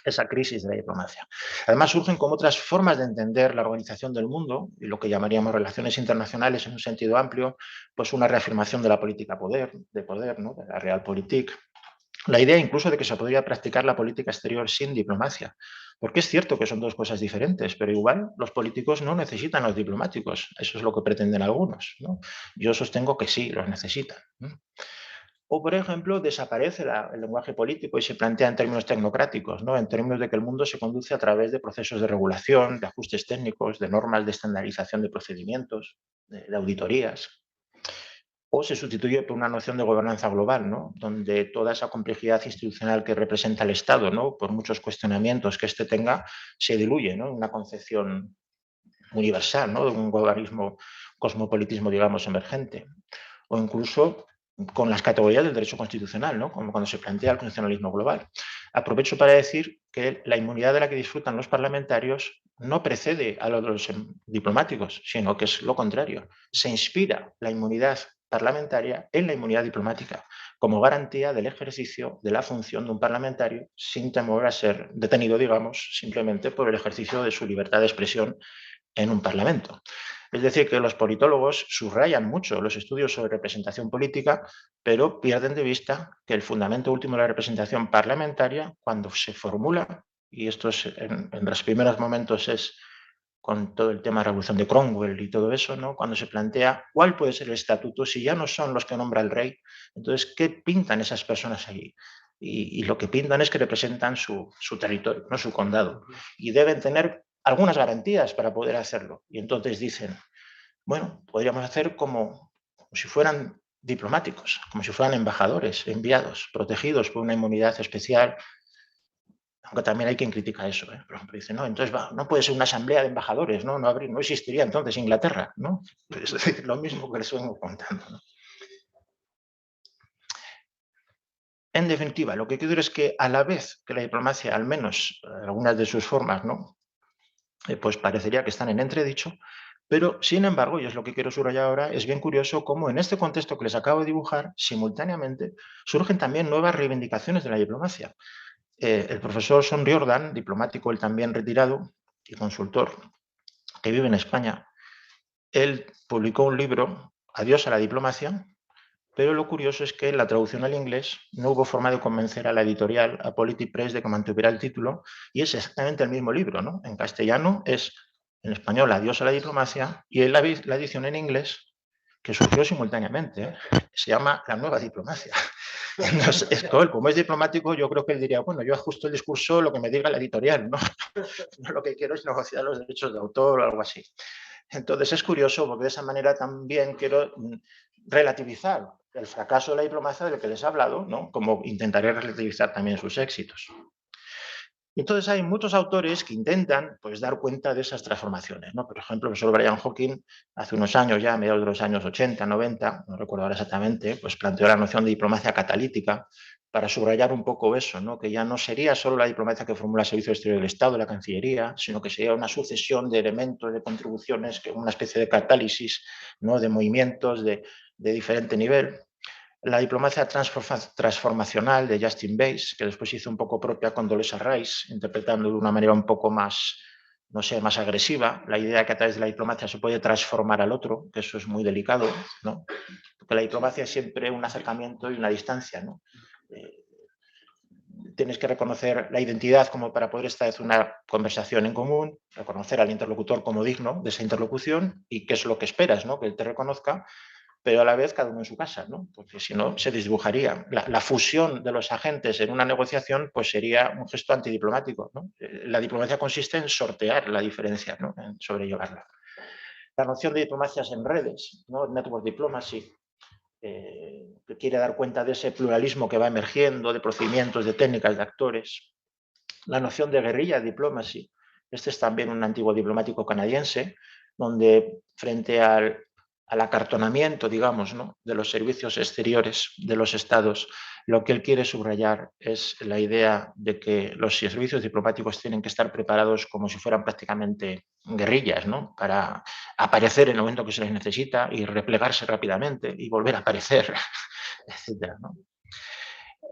esa crisis de la diplomacia. Además surgen como otras formas de entender la organización del mundo y lo que llamaríamos relaciones internacionales en un sentido amplio, pues una reafirmación de la política de poder, ¿no? De la realpolitik. La idea incluso de que se podría practicar la política exterior sin diplomacia, porque es cierto que son dos cosas diferentes, pero igual los políticos no necesitan a los diplomáticos, eso es lo que pretenden algunos, ¿no? Yo sostengo que sí, los necesitan, ¿no? O, por ejemplo, desaparece el lenguaje político y se plantea en términos tecnocráticos, ¿no? En términos de que el mundo se conduce a través de procesos de regulación, de ajustes técnicos, de normas de estandarización de procedimientos, de auditorías. O se sustituye por una noción de gobernanza global, ¿no? Donde toda esa complejidad institucional que representa el Estado, ¿no? Por muchos cuestionamientos que éste tenga, se diluye, ¿no? En una concepción universal, ¿no? De un globalismo, cosmopolitismo, digamos, emergente. O incluso con las categorías del derecho constitucional, ¿no? Como cuando se plantea el constitucionalismo global. Aprovecho para decir que la inmunidad de la que disfrutan los parlamentarios no precede a los diplomáticos, sino que es lo contrario. Se inspira la inmunidad parlamentaria en la inmunidad diplomática, como garantía del ejercicio de la función de un parlamentario sin temor a ser detenido, digamos, simplemente por el ejercicio de su libertad de expresión en un parlamento. Es decir, que los politólogos subrayan mucho los estudios sobre representación política, pero pierden de vista que el fundamento último de la representación parlamentaria, cuando se formula, y esto es en los primeros momentos es con todo el tema de la Revolución de Cromwell y todo eso, ¿no? Cuando se plantea cuál puede ser el estatuto si ya no son los que nombra el rey, entonces, ¿qué pintan esas personas allí? Y lo que pintan es que representan su territorio, ¿no? Su condado, y deben tener algunas garantías para poder hacerlo. Y entonces dicen, bueno, podríamos hacer como si fueran diplomáticos, como si fueran embajadores, enviados, protegidos por una inmunidad especial, aunque también hay quien critica eso, ¿eh? Por ejemplo, dice, no, entonces no puede ser una asamblea de embajadores, no, no existiría entonces Inglaterra, ¿no? Es decir, lo mismo que les vengo contando, ¿no? En definitiva, lo que quiero decir es que a la vez que la diplomacia, al menos algunas de sus formas, ¿no? Pues parecería que están en entredicho, pero sin embargo, y es lo que quiero subrayar ahora, es bien curioso cómo en este contexto que les acabo de dibujar, simultáneamente surgen también nuevas reivindicaciones de la diplomacia. El profesor Sean Riordan, diplomático él también retirado y consultor, que vive en España, él publicó un libro, Adiós a la diplomacia, pero lo curioso es que en la traducción al inglés no hubo forma de convencer a la editorial, a Polity Press, de que mantuviera el título, y es exactamente el mismo libro, ¿no? En castellano es, en español, Adiós a la diplomacia, y en la edición en inglés, que surgió simultáneamente, ¿eh? Se llama La nueva diplomacia. Entonces, como es diplomático, yo creo que él diría, bueno, yo ajusto el discurso lo que me diga la editorial, ¿no? No, lo que quiero es negociar los derechos de autor o algo así. Entonces es curioso porque de esa manera también quiero relativizar el fracaso de la diplomacia del que les he hablado, ¿no? Como intentaré relativizar también sus éxitos. Entonces hay muchos autores que intentan pues, dar cuenta de esas transformaciones, ¿no? Por ejemplo, el profesor Brian Hawking, hace unos años ya, a mediados de los años 80, 90, no recuerdo ahora exactamente, pues planteó la noción de diplomacia catalítica para subrayar un poco eso, ¿no? Que ya no sería solo la diplomacia que formula el Servicio Exterior del Estado, la Cancillería, sino que sería una sucesión de elementos, de contribuciones, que una especie de catálisis, ¿no? De movimientos de diferente nivel. La diplomacia transformacional de Justin Bass, que después hizo un poco propia con Dolores Rice, interpretando de una manera un poco más, no sé, más agresiva, la idea que a través de la diplomacia se puede transformar al otro, que eso es muy delicado, ¿no? Porque la diplomacia es siempre un acercamiento y una distancia, ¿no? Tienes que reconocer la identidad como para poder establecer una conversación en común, reconocer al interlocutor como digno de esa interlocución y qué es lo que esperas, ¿no? Que él te reconozca, pero a la vez cada uno en su casa, ¿no? Porque si no, se desdibujaría. La fusión de los agentes en una negociación pues sería un gesto antidiplomático, ¿no? La diplomacia consiste en sortear la diferencia, ¿no? En sobrellevarla. La noción de diplomacias en redes, ¿no? Network diplomacy, que quiere dar cuenta de ese pluralismo que va emergiendo, de procedimientos, de técnicas, de actores. La noción de guerrilla diplomacy, este es también un antiguo diplomático canadiense, donde frente al acartonamiento, digamos, ¿no? de los servicios exteriores de los estados, lo que él quiere subrayar es la idea de que los servicios diplomáticos tienen que estar preparados como si fueran prácticamente guerrillas, ¿no? Para aparecer en el momento que se les necesita y replegarse rápidamente y volver a aparecer, etcétera, ¿no?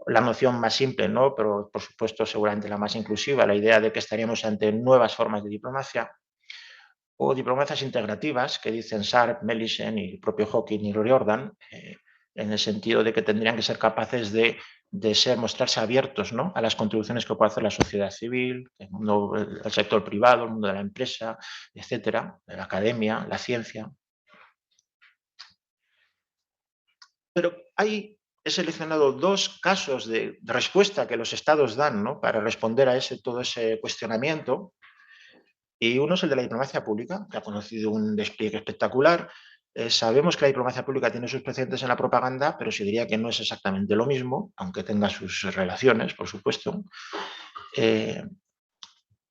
La noción más simple, ¿no? Pero por supuesto seguramente la más inclusiva, la idea de que estaríamos ante nuevas formas de diplomacia, o diplomacias integrativas que dicen Sharp, Melissen y el propio Hawking y Riordan, en el sentido de que tendrían que ser capaces de mostrarse abiertos, ¿no? A las contribuciones que puede hacer la sociedad civil, el sector privado, el mundo de la empresa, etcétera, la academia, la ciencia. Pero hay he seleccionado dos casos de respuesta que los estados dan, ¿no?, para responder a todo ese cuestionamiento. Y uno es el de la diplomacia pública, que ha conocido un despliegue espectacular. Sabemos que la diplomacia pública tiene sus precedentes en la propaganda, pero se diría que no es exactamente lo mismo, aunque tenga sus relaciones, por supuesto.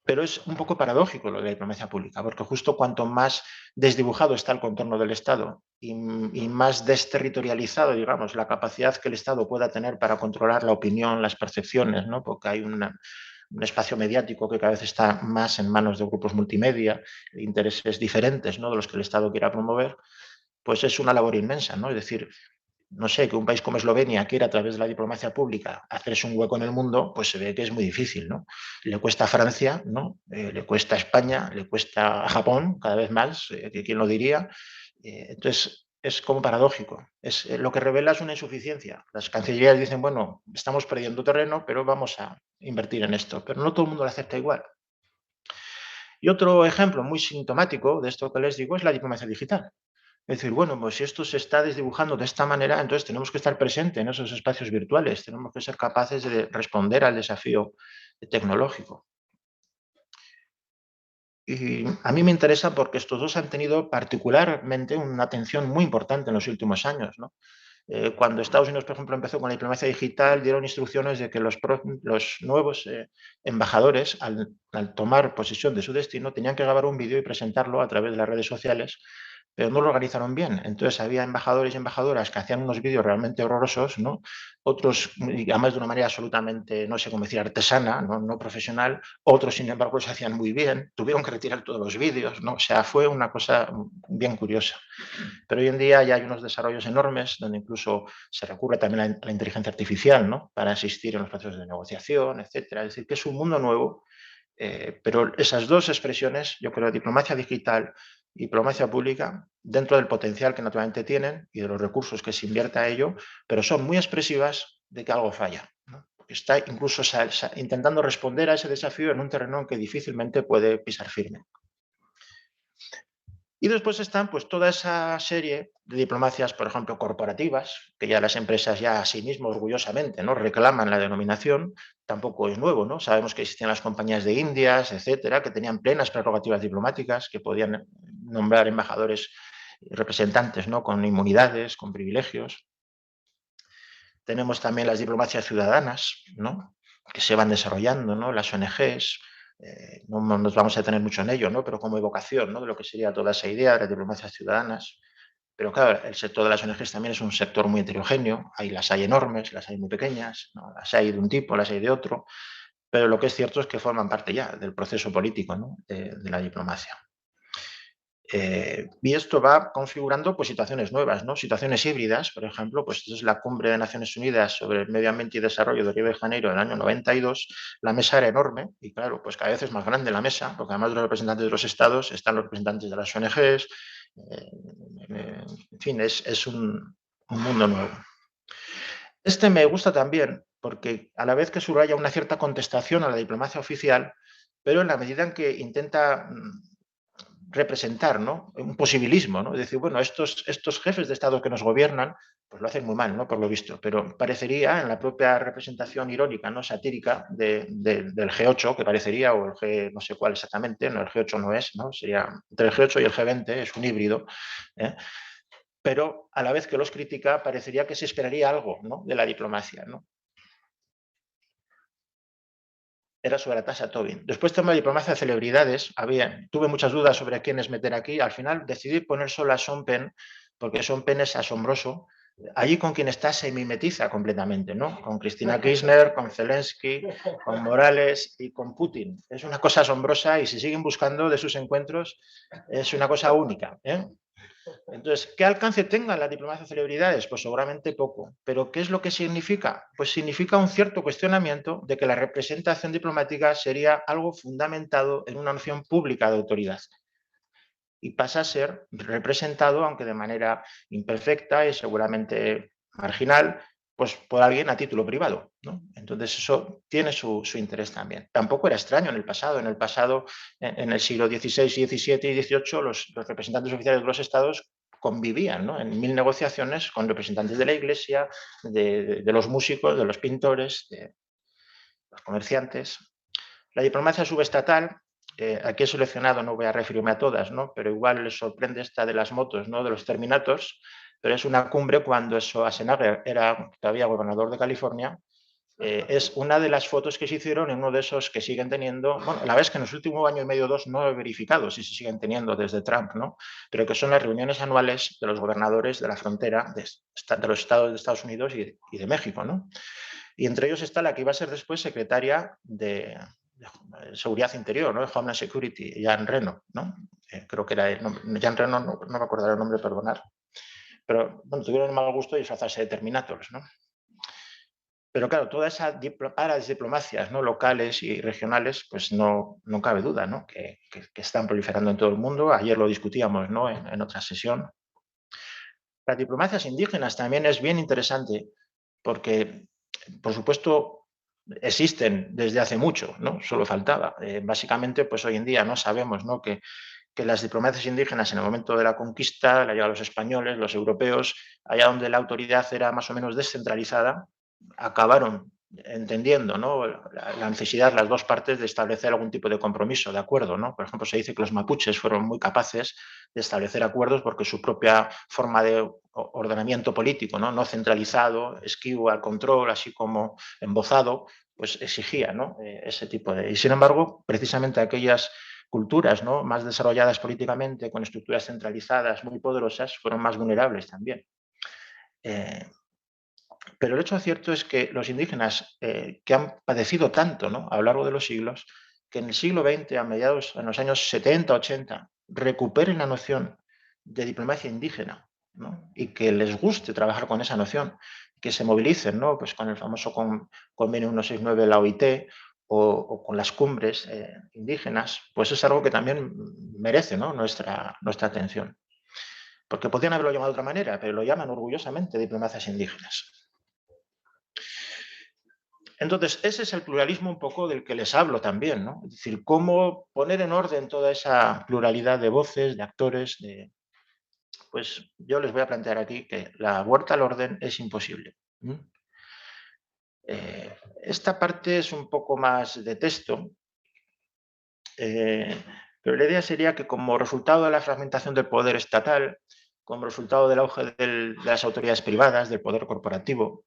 Pero es un poco paradójico lo de la diplomacia pública, porque justo cuanto más desdibujado está el contorno del Estado y más desterritorializado, digamos, la capacidad que el Estado pueda tener para controlar la opinión, las percepciones, ¿no?, porque hay un espacio mediático que cada vez está más en manos de grupos multimedia, de intereses diferentes, ¿no?, de los que el Estado quiera promover, pues es una labor inmensa, ¿no? Es decir, no sé, que un país como Eslovenia quiera a través de la diplomacia pública hacerse un hueco en el mundo, pues se ve que es muy difícil, ¿no? Le cuesta a Francia, ¿no? Le cuesta a España, le cuesta a Japón, cada vez más, que quién lo diría. Entonces, es como paradójico. Lo que revela es una insuficiencia. Las cancillerías dicen, bueno, estamos perdiendo terreno, pero vamos a invertir en esto. Pero no todo el mundo lo acepta igual. Y otro ejemplo muy sintomático de esto que les digo es la diplomacia digital. Es decir, bueno, pues si esto se está desdibujando de esta manera, entonces tenemos que estar presentes en esos espacios virtuales, tenemos que ser capaces de responder al desafío tecnológico. Y a mí me interesa porque estos dos han tenido particularmente una atención muy importante en los últimos años, ¿no? Cuando Estados Unidos, por ejemplo, empezó con la diplomacia digital, dieron instrucciones de que los nuevos embajadores, al tomar posesión de su destino, tenían que grabar un vídeo y presentarlo a través de las redes sociales, pero no lo organizaron bien. Entonces había embajadores y embajadoras que hacían unos vídeos realmente horrorosos, ¿no? Otros, y además de una manera absolutamente, no sé cómo decir, artesana, no profesional. Otros, sin embargo, se hacían muy bien. Tuvieron que retirar todos los vídeos, ¿no? O sea, fue una cosa bien curiosa. Pero hoy en día ya hay unos desarrollos enormes donde incluso se recurre también a la inteligencia artificial, ¿no?, para asistir en los procesos de negociación, etcétera. Es decir, que es un mundo nuevo, pero esas dos expresiones, yo creo, diplomacia digital y diplomacia pública, dentro del potencial que naturalmente tienen y de los recursos que se invierte a ello, pero son muy expresivas de que algo falla, ¿no? Porque está incluso intentando responder a ese desafío en un terreno en que difícilmente puede pisar firme. Y después están pues toda esa serie de diplomacias, por ejemplo, corporativas, que ya las empresas ya a sí mismas orgullosamente, ¿no?, reclaman la denominación. Tampoco es nuevo, ¿no? Sabemos que existían las compañías de Indias, etcétera, que tenían plenas prerrogativas diplomáticas, que podían nombrar embajadores y representantes, ¿no?, con inmunidades, con privilegios. Tenemos también las diplomacias ciudadanas, ¿no?, que se van desarrollando, ¿no?, las ONGs. No nos vamos a detener mucho en ello, ¿no?, pero como evocación, ¿no?, de lo que sería toda esa idea de las diplomacias ciudadanas. Pero claro, el sector de las ONGs también es un sector muy heterogéneo. Las hay enormes, las hay muy pequeñas, ¿no?, las hay de un tipo, las hay de otro. Pero lo que es cierto es que forman parte ya del proceso político, ¿no?, de la diplomacia. Y esto va configurando pues situaciones nuevas, ¿no?, situaciones híbridas. Por ejemplo, pues es la Cumbre de Naciones Unidas sobre el Medio Ambiente y Desarrollo de Río de Janeiro del año 92. La mesa era enorme y claro, pues cada vez es más grande la mesa, porque además de los representantes de los estados están los representantes de las ONGs. En fin, es un mundo nuevo. Este me gusta también porque a la vez que subraya una cierta contestación a la diplomacia oficial, pero en la medida en que intenta representar, ¿no?, un posibilismo, ¿no? Es decir, bueno, estos jefes de Estado que nos gobiernan, pues lo hacen muy mal, ¿no?, por lo visto, pero parecería en la propia representación irónica, ¿no?, satírica del G8, que parecería, o el G no sé cuál exactamente, no, el G8 no es, ¿no?, sería entre el G8 y el G20, es un híbrido, pero a la vez que los critica, parecería que se esperaría algo, ¿no?, de la diplomacia, ¿no? Era sobre la tasa Tobin. Después tema de diplomacia de celebridades. Tuve muchas dudas sobre a quiénes meter aquí. Al final decidí poner solo a Sean Penn, porque Sean Penn es asombroso. Allí con quien está se mimetiza completamente, ¿no? Con Cristina Kirchner, con Zelensky, con Morales y con Putin. Es una cosa asombrosa y si siguen buscando de sus encuentros es una cosa única, ¿eh? Entonces, ¿qué alcance tengan las diplomacias de celebridades? Pues seguramente poco. ¿Pero qué es lo que significa? Pues significa un cierto cuestionamiento de que la representación diplomática sería algo fundamentado en una noción pública de autoridad. Y pasa a ser representado, aunque de manera imperfecta y seguramente marginal, pues por alguien a título privado, ¿no? Entonces eso tiene su interés también. Tampoco era extraño en el pasado. En el pasado, en el siglo XVI, XVII y XVIII, los representantes oficiales de los estados convivían, ¿no?, en 1000 negociaciones con representantes de la Iglesia, de los músicos, de los pintores, de los comerciantes. La diplomacia subestatal, aquí he seleccionado, no voy a referirme a todas, ¿no?, pero igual les sorprende esta de las motos, ¿no?, de los terminatos, pero es una cumbre cuando Schwarzenegger era todavía gobernador de California. Es una de las fotos que se hicieron en uno de esos que siguen teniendo, bueno, la verdad es que en los últimos año y medio o 2 no he verificado si se siguen teniendo desde Trump, ¿no?, pero que son las reuniones anuales de los gobernadores de la frontera de los estados de Estados Unidos y de México, ¿no? Y entre ellos está la que iba a ser después secretaria de Seguridad Interior, ¿no?, de Homeland Security, Jan Reno, ¿no? Creo que era el nombre, Jan Reno, no me acordaré el nombre, perdonar. Pero, bueno, tuvieron el mal gusto de disfrazarse de Terminators, ¿no? Pero claro, toda esa las diplomacias, ¿no?, locales y regionales, pues no cabe duda, ¿no?, que están proliferando en todo el mundo. Ayer lo discutíamos, ¿no?, en otra sesión. Las diplomacias indígenas también es bien interesante porque, por supuesto, existen desde hace mucho, ¿no?, solo faltaba. Básicamente, pues hoy en día no sabemos, ¿no?, que las diplomacias indígenas en el momento de la conquista, la llegada de los españoles, los europeos, allá donde la autoridad era más o menos descentralizada, acabaron entendiendo, ¿no?, la necesidad de las dos partes de establecer algún tipo de compromiso, de acuerdo, ¿no? Por ejemplo, se dice que los mapuches fueron muy capaces de establecer acuerdos porque su propia forma de ordenamiento político, no centralizado, esquivo al control, así como embozado, pues exigía, ¿no?, ese tipo de... Y sin embargo, precisamente aquellas culturas, ¿no?, más desarrolladas políticamente, con estructuras centralizadas muy poderosas, fueron más vulnerables también. Pero el hecho cierto es que los indígenas, que han padecido tanto, ¿no?, a lo largo de los siglos, que en el siglo XX, en los años 70, 80, recuperen la noción de diplomacia indígena, ¿no?, y que les guste trabajar con esa noción, que se movilicen, ¿no?, pues con el famoso convenio 169 de la OIT o con las cumbres indígenas, pues es algo que también merece, ¿no?, nuestra atención. Porque podrían haberlo llamado de otra manera, pero lo llaman orgullosamente diplomacias indígenas. Entonces, ese es el pluralismo un poco del que les hablo también, ¿no? Es decir, cómo poner en orden toda esa pluralidad de voces, de actores, pues yo les voy a plantear aquí que la vuelta al orden es imposible. Esta parte es un poco más de texto, pero la idea sería que como resultado de la fragmentación del poder estatal, como resultado del auge de las autoridades privadas, del poder corporativo,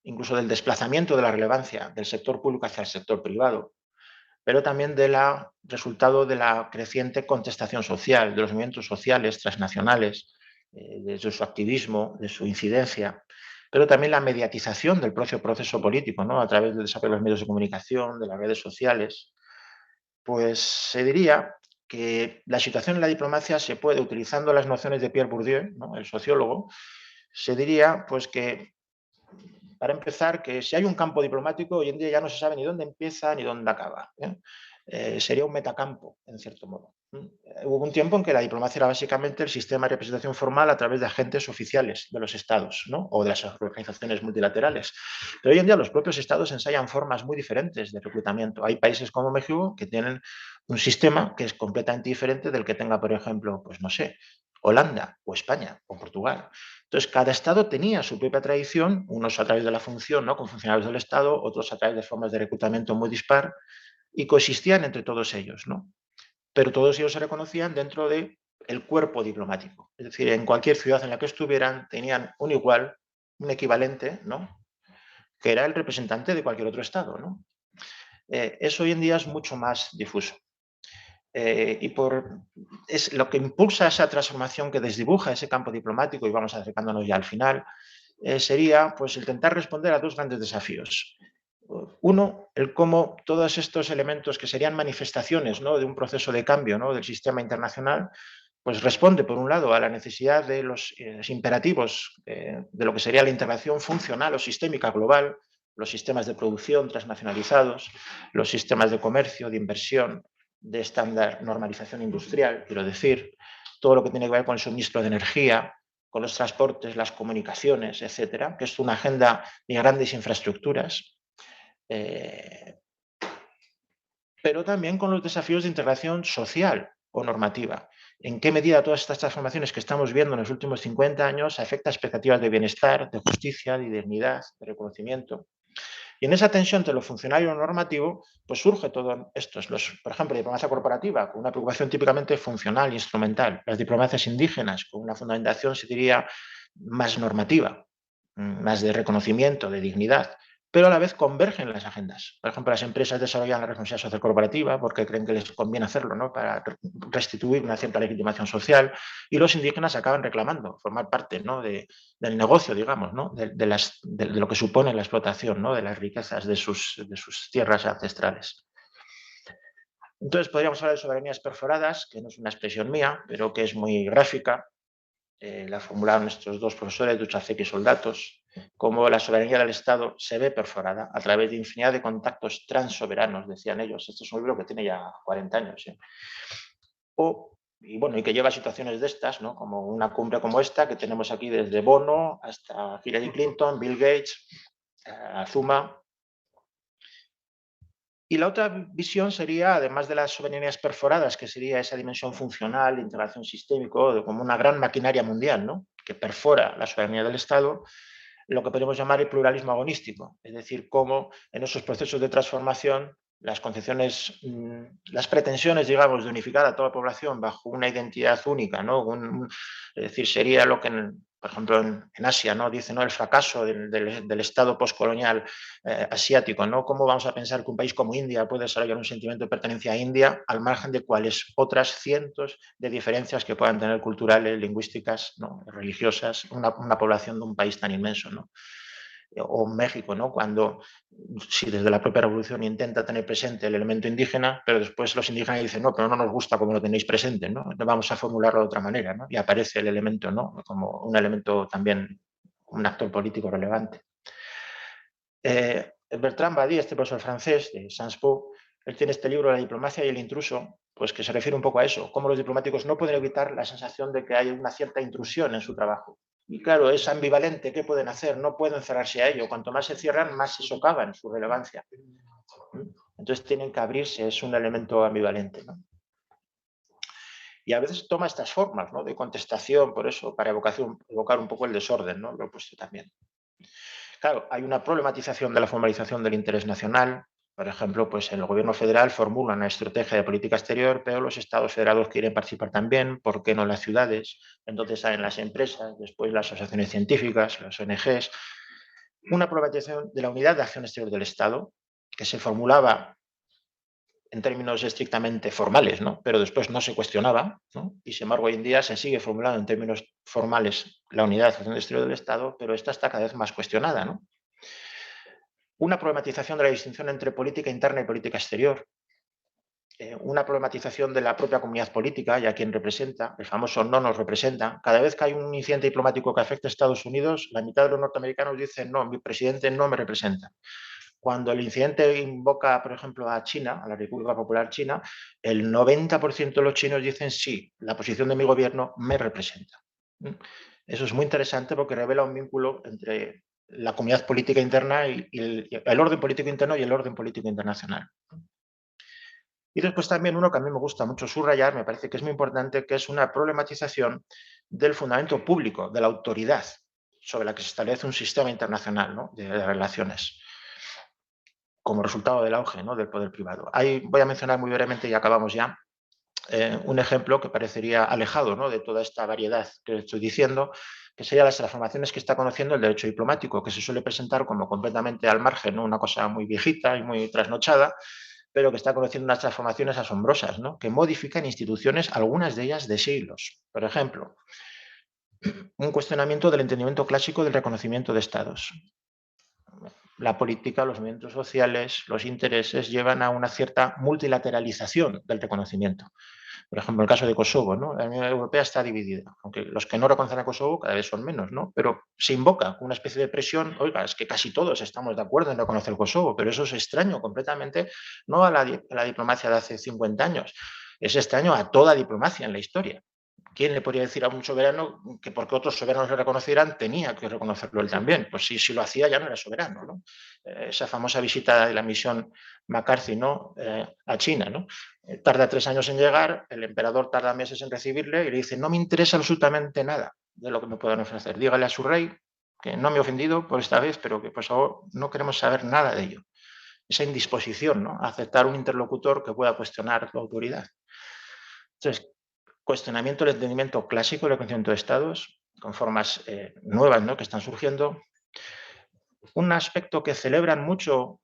incluso del desplazamiento de la relevancia del sector público hacia el sector privado, pero también del resultado de la creciente contestación social, de los movimientos sociales transnacionales, de su activismo, de su incidencia, pero también la mediatización del propio proceso político, ¿no?, a través del desarrollo de los medios de comunicación, de las redes sociales. Pues se diría que la situación en la diplomacia se puede, utilizando las nociones de Pierre Bourdieu, ¿no?, el sociólogo, se diría pues que, para empezar, que si hay un campo diplomático, hoy en día ya no se sabe ni dónde empieza ni dónde acaba. Sería un metacampo, en cierto modo. Hubo un tiempo en que la diplomacia era básicamente el sistema de representación formal a través de agentes oficiales de los estados, ¿no?, o de las organizaciones multilaterales. Pero hoy en día los propios estados ensayan formas muy diferentes de reclutamiento. Hay países como México que tienen un sistema que es completamente diferente del que tenga, por ejemplo, pues no sé, Holanda o España o Portugal. Entonces, cada estado tenía su propia tradición, unos a través de la función, ¿no?, con funcionarios del estado, otros a través de formas de reclutamiento muy dispar, y coexistían entre todos ellos, ¿no? Pero todos ellos se reconocían dentro del cuerpo diplomático. Es decir, en cualquier ciudad en la que estuvieran tenían un igual, un equivalente, ¿no?, que era el representante de cualquier otro estado, ¿no? Eso hoy en día es mucho más difuso. Es lo que impulsa esa transformación que desdibuja ese campo diplomático, y vamos acercándonos ya al final, sería pues intentar responder a dos grandes desafíos. Uno, el cómo todos estos elementos que serían manifestaciones, ¿no?, de un proceso de cambio, ¿no?, del sistema internacional, pues responde, por un lado, a la necesidad de los imperativos de lo que sería la integración funcional o sistémica global, los sistemas de producción transnacionalizados, los sistemas de comercio, de inversión, de estándar normalización industrial, quiero decir, todo lo que tiene que ver con el suministro de energía, con los transportes, las comunicaciones, etcétera, que es una agenda de grandes infraestructuras, pero también con los desafíos de integración social o normativa, en qué medida todas estas transformaciones que estamos viendo en los últimos 50 años afectan expectativas de bienestar, de justicia, de dignidad, de reconocimiento. Y en esa tensión entre lo funcional y lo normativo, pues surge todo esto. Por ejemplo, la diplomacia corporativa, con una preocupación típicamente funcional e instrumental. Las diplomacias indígenas, con una fundamentación, se diría, más normativa, más de reconocimiento, de dignidad, pero a la vez convergen las agendas. Por ejemplo, las empresas desarrollan la responsabilidad social corporativa porque creen que les conviene hacerlo, ¿no?, para restituir una cierta legitimación social, y los indígenas acaban reclamando formar parte, ¿no?, del negocio, digamos, ¿no?, de lo que supone la explotación, ¿no?, de las riquezas de sus tierras ancestrales. Entonces podríamos hablar de soberanías perforadas, que no es una expresión mía, pero que es muy gráfica. La formularon estos dos profesores, Duchacek y Soldatos, como la soberanía del Estado se ve perforada a través de infinidad de contactos transsoberanos, decían ellos. Este es un libro que tiene ya 40 años. Y que lleva situaciones de estas, ¿no?, como una cumbre como esta, que tenemos aquí desde Bono hasta Hillary Clinton, Bill Gates, Zuma. Y la otra visión sería, además de las soberanías perforadas, que sería esa dimensión funcional, de integración sistémico, como una gran maquinaria mundial, ¿no?, que perfora la soberanía del Estado, lo que podemos llamar el pluralismo agonístico, es decir, cómo en esos procesos de transformación las concepciones, las pretensiones, digamos, de unificar a toda la población bajo una identidad única, ¿no?, es decir, sería lo que, por ejemplo, en Asia, ¿no?, dice, ¿no?, el fracaso del Estado postcolonial asiático, ¿no? ¿Cómo vamos a pensar que un país como India puede desarrollar un sentimiento de pertenencia a India al margen de cuáles otras cientos de diferencias que puedan tener culturales, lingüísticas, ¿no?, religiosas, una población de un país tan inmenso, ¿no? O México, ¿no?, cuando, si desde la propia revolución intenta tener presente el elemento indígena, pero después los indígenas dicen, no, pero no nos gusta como lo tenéis presente, ¿no?, vamos a formularlo de otra manera, ¿no?, y aparece el elemento, ¿no?, como un elemento también, un actor político relevante. Bertrand Badi, este profesor francés de Sciences Po, él tiene este libro, La diplomacia y el intruso, pues que se refiere un poco a eso, cómo los diplomáticos no pueden evitar la sensación de que hay una cierta intrusión en su trabajo. Y claro, es ambivalente, ¿qué pueden hacer? No pueden cerrarse a ello. Cuanto más se cierran, más se socavan su relevancia. Entonces tienen que abrirse, es un elemento ambivalente, ¿no? Y a veces toma estas formas, ¿no?, de contestación, por eso, para evocar un poco el desorden, ¿no?, lo he puesto también. Claro, hay una problematización de la formalización del interés nacional. Por ejemplo, pues el gobierno federal formula una estrategia de política exterior, pero los estados federados quieren participar también, ¿por qué no las ciudades? Entonces salen las empresas, después las asociaciones científicas, las ONGs. Una problematización de la unidad de acción exterior del Estado, que se formulaba en términos estrictamente formales, ¿no?, pero después no se cuestionaba, ¿no?, y sin embargo hoy en día se sigue formulando en términos formales la unidad de acción exterior del Estado, pero esta está cada vez más cuestionada, ¿no? Una problematización de la distinción entre política interna y política exterior, una problematización de la propia comunidad política y a quien representa, el famoso no nos representa. Cada vez que hay un incidente diplomático que afecte a Estados Unidos, la mitad de los norteamericanos dicen, no, mi presidente no me representa. Cuando el incidente invoca, por ejemplo, a China, a la República Popular China, el 90% de los chinos dicen, sí, la posición de mi gobierno me representa. Eso es muy interesante porque revela un vínculo entre la comunidad política interna y el orden político interno y el orden político internacional. Y después también uno que a mí me gusta mucho subrayar, me parece que es muy importante, que es una problematización del fundamento público, de la autoridad sobre la que se establece un sistema internacional, ¿no?, de relaciones, como resultado del auge, ¿no?, del poder privado. Ahí voy a mencionar muy brevemente, y acabamos ya, un ejemplo que parecería alejado, ¿no?, de toda esta variedad que estoy diciendo, que serían las transformaciones que está conociendo el derecho diplomático, que se suele presentar como completamente al margen, ¿no?, una cosa muy viejita y muy trasnochada, pero que está conociendo unas transformaciones asombrosas, ¿no?, que modifican instituciones, algunas de ellas de siglos. Por ejemplo, un cuestionamiento del entendimiento clásico del reconocimiento de estados. La política, los movimientos sociales, los intereses llevan a una cierta multilateralización del reconocimiento. Por ejemplo, el caso de Kosovo, ¿no? La Unión Europea está dividida, aunque los que no reconocen a Kosovo cada vez son menos, ¿no? Pero se invoca una especie de presión, oiga, es que casi todos estamos de acuerdo en reconocer Kosovo, pero eso es extraño completamente, no a la diplomacia de hace 50 años, es extraño a toda diplomacia en la historia, ¿quién le podría decir a un soberano que porque otros soberanos le reconocieran tenía que reconocerlo él también? Pues si lo hacía ya no era soberano, ¿no? Esa famosa visita de la misión McCarthy, ¿no? A China, ¿no? Tarda 3 años en llegar, el emperador tarda meses en recibirle y le dice: no me interesa absolutamente nada de lo que me puedan ofrecer. Dígale a su rey que no me he ofendido por esta vez, pero que por favor no queremos saber nada de ello. Esa indisposición, ¿no?, a aceptar un interlocutor que pueda cuestionar tu autoridad. Entonces, cuestionamiento del entendimiento clásico del reconocimiento de estados con formas nuevas, ¿no?, que están surgiendo. Un aspecto que celebran mucho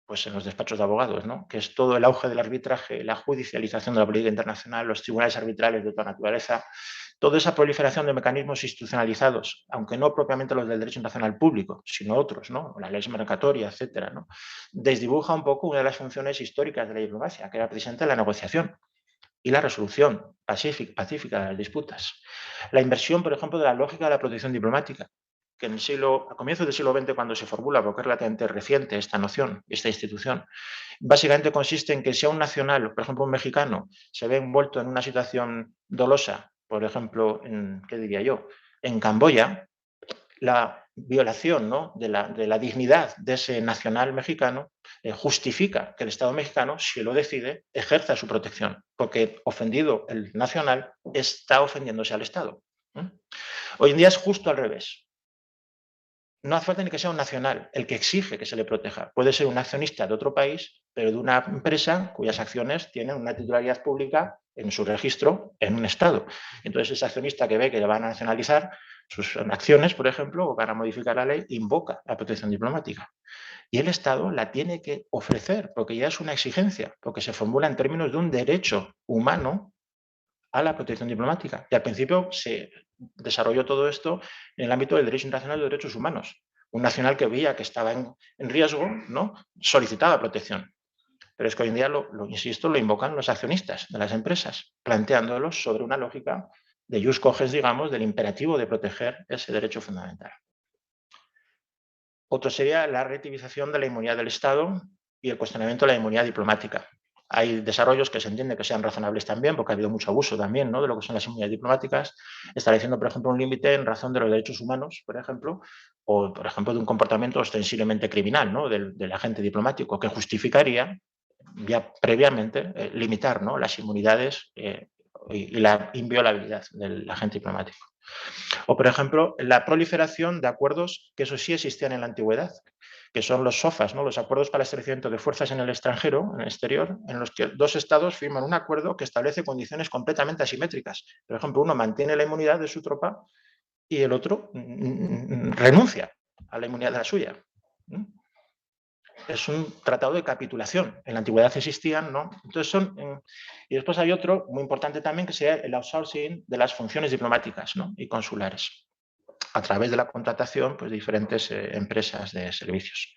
pues en los despachos de abogados, ¿no?, que es todo el auge del arbitraje, la judicialización de la política internacional, los tribunales arbitrales de toda naturaleza, toda esa proliferación de mecanismos institucionalizados, aunque no propiamente los del derecho internacional público, sino otros, ¿no?, la ley mercatoria, etcétera, ¿no?, desdibuja un poco una de las funciones históricas de la diplomacia, que era precisamente la negociación y la resolución pacífica de las disputas. La inversión, por ejemplo, de la lógica de la protección diplomática, que a comienzos del siglo XX, cuando se formula, porque es relativamente reciente esta noción, esta institución, básicamente consiste en que si a un nacional, por ejemplo un mexicano, se ve envuelto en una situación dolosa, por ejemplo, ¿qué diría yo?, en Camboya, la violación, ¿no?, de la dignidad de ese nacional mexicano justifica que el Estado mexicano, si lo decide, ejerza su protección, porque ofendido el nacional está ofendiéndose al Estado. Hoy en día es justo al revés. No hace falta ni que sea un nacional el que exige que se le proteja. Puede ser un accionista de otro país, pero de una empresa cuyas acciones tienen una titularidad pública en su registro en un Estado. Entonces, ese accionista que ve que le van a nacionalizar sus acciones, por ejemplo, o van a modificar la ley, invoca la protección diplomática. Y el Estado la tiene que ofrecer, porque ya es una exigencia, porque se formula en términos de un derecho humano a la protección diplomática. Y al principio se desarrolló todo esto en el ámbito del derecho internacional de derechos humanos. Un nacional que veía que estaba en riesgo, ¿no?, solicitaba protección. Pero es que hoy en día, insisto, lo invocan los accionistas de las empresas, planteándolos sobre una lógica de jus cogens, digamos, del imperativo de proteger ese derecho fundamental. Otro sería la relativización de la inmunidad del Estado y el cuestionamiento de la inmunidad diplomática. Hay desarrollos que se entiende que sean razonables también, porque ha habido mucho abuso también, ¿no?, de lo que son las inmunidades diplomáticas, estableciendo, por ejemplo, un límite en razón de los derechos humanos, por ejemplo, o, por ejemplo, de un comportamiento ostensiblemente criminal, ¿no?, del agente diplomático, que justificaría ya previamente limitar, ¿no?, las inmunidades y la inviolabilidad del agente diplomático. O, por ejemplo, la proliferación de acuerdos que eso sí existían en la antigüedad, que son los SOFAs, ¿no?, los acuerdos para el establecimiento de fuerzas en el extranjero, en el exterior, en los que dos estados firman un acuerdo que establece condiciones completamente asimétricas. Por ejemplo, uno mantiene la inmunidad de su tropa y el otro renuncia a la inmunidad de la suya. Es un tratado de capitulación. En la antigüedad existían, ¿no? Entonces y después hay otro muy importante también, que sería el outsourcing de las funciones diplomáticas, ¿no?, y consulares, a través de la contratación pues, de diferentes empresas de servicios.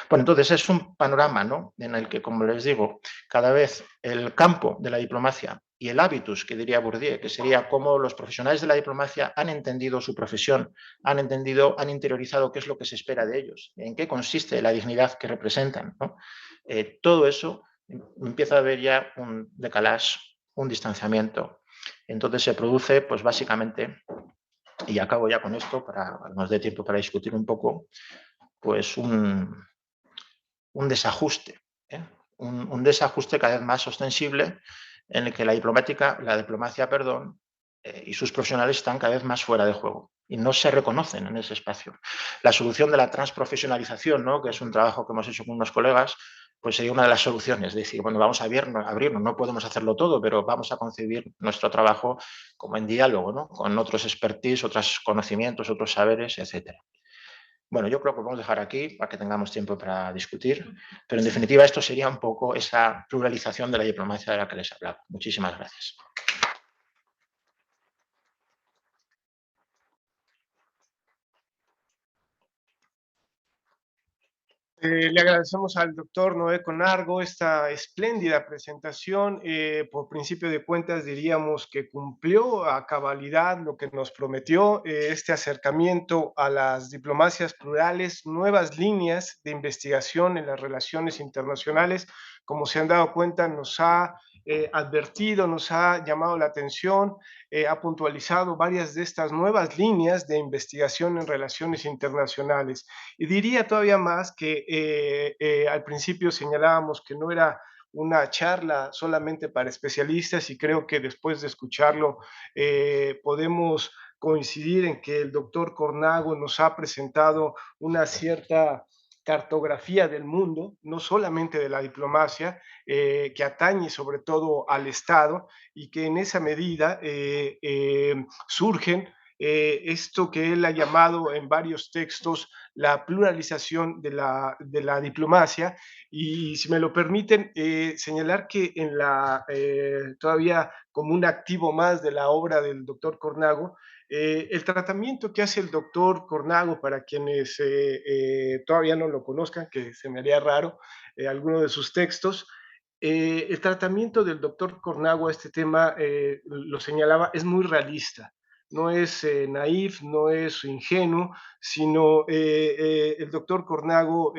Bueno, entonces es un panorama, ¿no?, en el que, como les digo, cada vez el campo de la diplomacia y el hábitus, que diría Bourdieu, que sería cómo los profesionales de la diplomacia han entendido su profesión, han interiorizado qué es lo que se espera de ellos, en qué consiste la dignidad que representan, ¿no? Todo eso empieza a haber ya un decalage, un distanciamiento. Entonces se produce, pues básicamente, y acabo ya con esto, para que nos dé tiempo para discutir un poco, pues un desajuste, un desajuste cada vez más ostensible, en el que la diplomacia, y sus profesionales están cada vez más fuera de juego y no se reconocen en ese espacio. La solución de la transprofesionalización, ¿no?, que es un trabajo que hemos hecho con unos colegas, pues sería una de las soluciones, es decir, bueno, vamos a abrirnos, no podemos hacerlo todo, pero vamos a concebir nuestro trabajo como en diálogo, ¿no?, con otros expertise, otros conocimientos, otros saberes, etcétera. Bueno, yo creo que vamos a dejar aquí para que tengamos tiempo para discutir, pero en definitiva esto sería un poco esa pluralización de la diplomacia de la que les hablaba. Muchísimas gracias. Le agradecemos al doctor Noé Conargo esta espléndida presentación. Por principio de cuentas, diríamos que cumplió a cabalidad lo que nos prometió, este acercamiento a las diplomacias plurales, nuevas líneas de investigación en las relaciones internacionales. Como se han dado cuenta, nos ha advertido, nos ha llamado la atención, ha puntualizado varias de estas nuevas líneas de investigación en relaciones internacionales. Y diría todavía más que al principio señalábamos que no era una charla solamente para especialistas y creo que después de escucharlo podemos coincidir en que el doctor Cornago nos ha presentado una cierta cartografía del mundo, no solamente de la diplomacia, que atañe sobre todo al Estado y que en esa medida surgen esto que él ha llamado en varios textos la pluralización de la diplomacia. Y si me lo permiten, señalar que en la, todavía como un activo más de la obra del doctor Cornago, el tratamiento que hace el doctor Cornago, para quienes todavía no lo conozcan, que se me haría raro, alguno de sus textos, el tratamiento del doctor Cornago a este tema, lo señalaba, es muy realista. No es naif, no es ingenuo, sino el doctor Cornago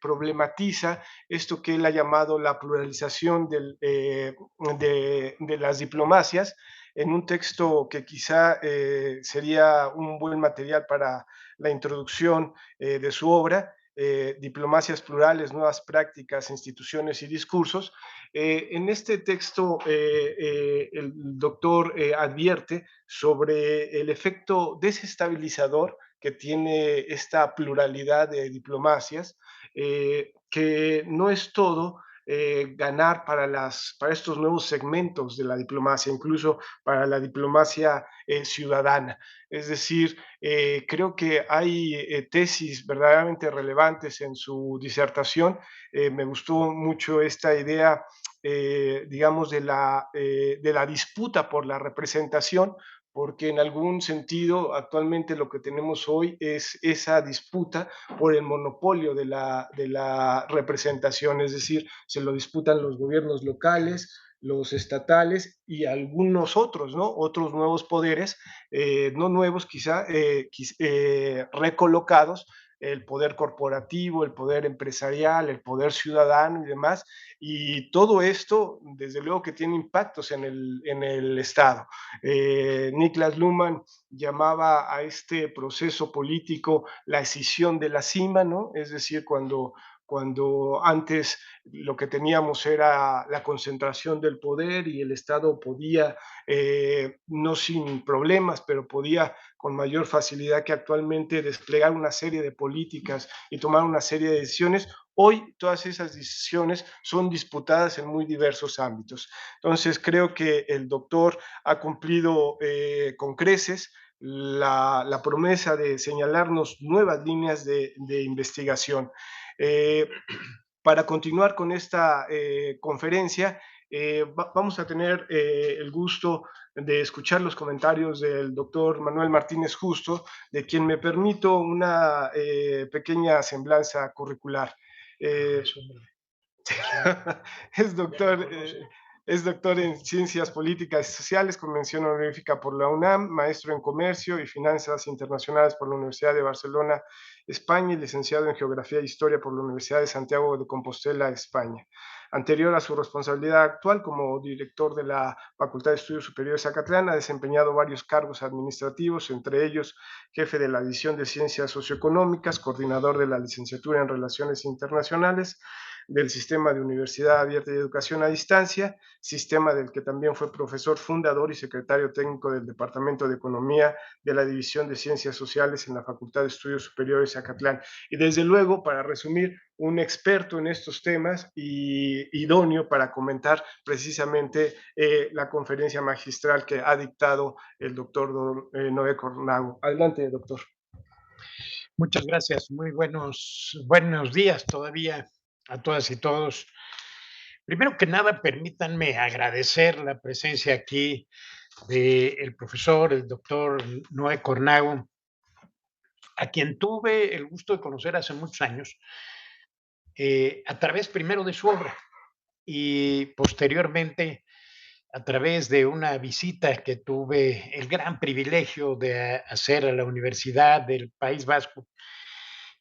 problematiza esto que él ha llamado la pluralización de las diplomacias en un texto que quizá sería un buen material para la introducción de su obra, Diplomacias Plurales, Nuevas Prácticas, Instituciones y Discursos. En este texto, el doctor advierte sobre el efecto desestabilizador que tiene esta pluralidad de diplomacias, que no es todo ganar para estos nuevos segmentos de la diplomacia, incluso para la diplomacia ciudadana. Es decir, creo que hay tesis verdaderamente relevantes en su disertación. Me gustó mucho esta idea, digamos, de la disputa por la representación, porque en algún sentido actualmente lo que tenemos hoy es esa disputa por el monopolio de la representación, es decir, se lo disputan los gobiernos locales, los estatales y algunos otros, ¿no? Otros nuevos poderes, no nuevos quizá, recolocados, el poder corporativo, el poder empresarial, el poder ciudadano y demás. Y todo esto, desde luego que tiene impactos en el Estado. Niklas Luhmann llamaba a este proceso político la escisión de la cima, ¿no? Es decir, cuando antes lo que teníamos era la concentración del poder y el Estado podía, no sin problemas, pero podía con mayor facilidad que actualmente desplegar una serie de políticas y tomar una serie de decisiones. Hoy todas esas decisiones son disputadas en muy diversos ámbitos. Entonces creo que el doctor ha cumplido con creces la promesa de señalarnos nuevas líneas de investigación. Eh, para continuar con esta conferencia, vamos a tener el gusto de escuchar los comentarios del doctor Manuel Martínez Justo, de quien me permito una pequeña semblanza curricular. Eh, es doctor, es doctor en Ciencias Políticas y Sociales, con mención honorífica por la UNAM, maestro en Comercio y Finanzas Internacionales por la Universidad de Barcelona, España, y licenciado en Geografía e Historia por la Universidad de Santiago de Compostela, España. Anterior a su responsabilidad actual como director de la Facultad de Estudios Superiores Acatlán, ha desempeñado varios cargos administrativos, entre ellos jefe de la División de Ciencias Socioeconómicas, coordinador de la Licenciatura en Relaciones Internacionales, del Sistema de Universidad Abierta y Educación a Distancia, sistema del que también fue profesor fundador y secretario técnico del Departamento de Economía de la División de Ciencias Sociales en la Facultad de Estudios Superiores Acatlán. Y desde luego, para resumir, un experto en estos temas y idóneo para comentar precisamente la conferencia magistral que ha dictado el doctor Noé Cornago. Adelante, doctor. Muchas gracias. Muy buenos días todavía a todas y todos. Primero que nada, permítanme agradecer la presencia aquí del profesor, el doctor Noé Cornago, a quien tuve el gusto de conocer hace muchos años, a través primero de su obra y posteriormente a través de una visita que tuve el gran privilegio de hacer a la Universidad del País Vasco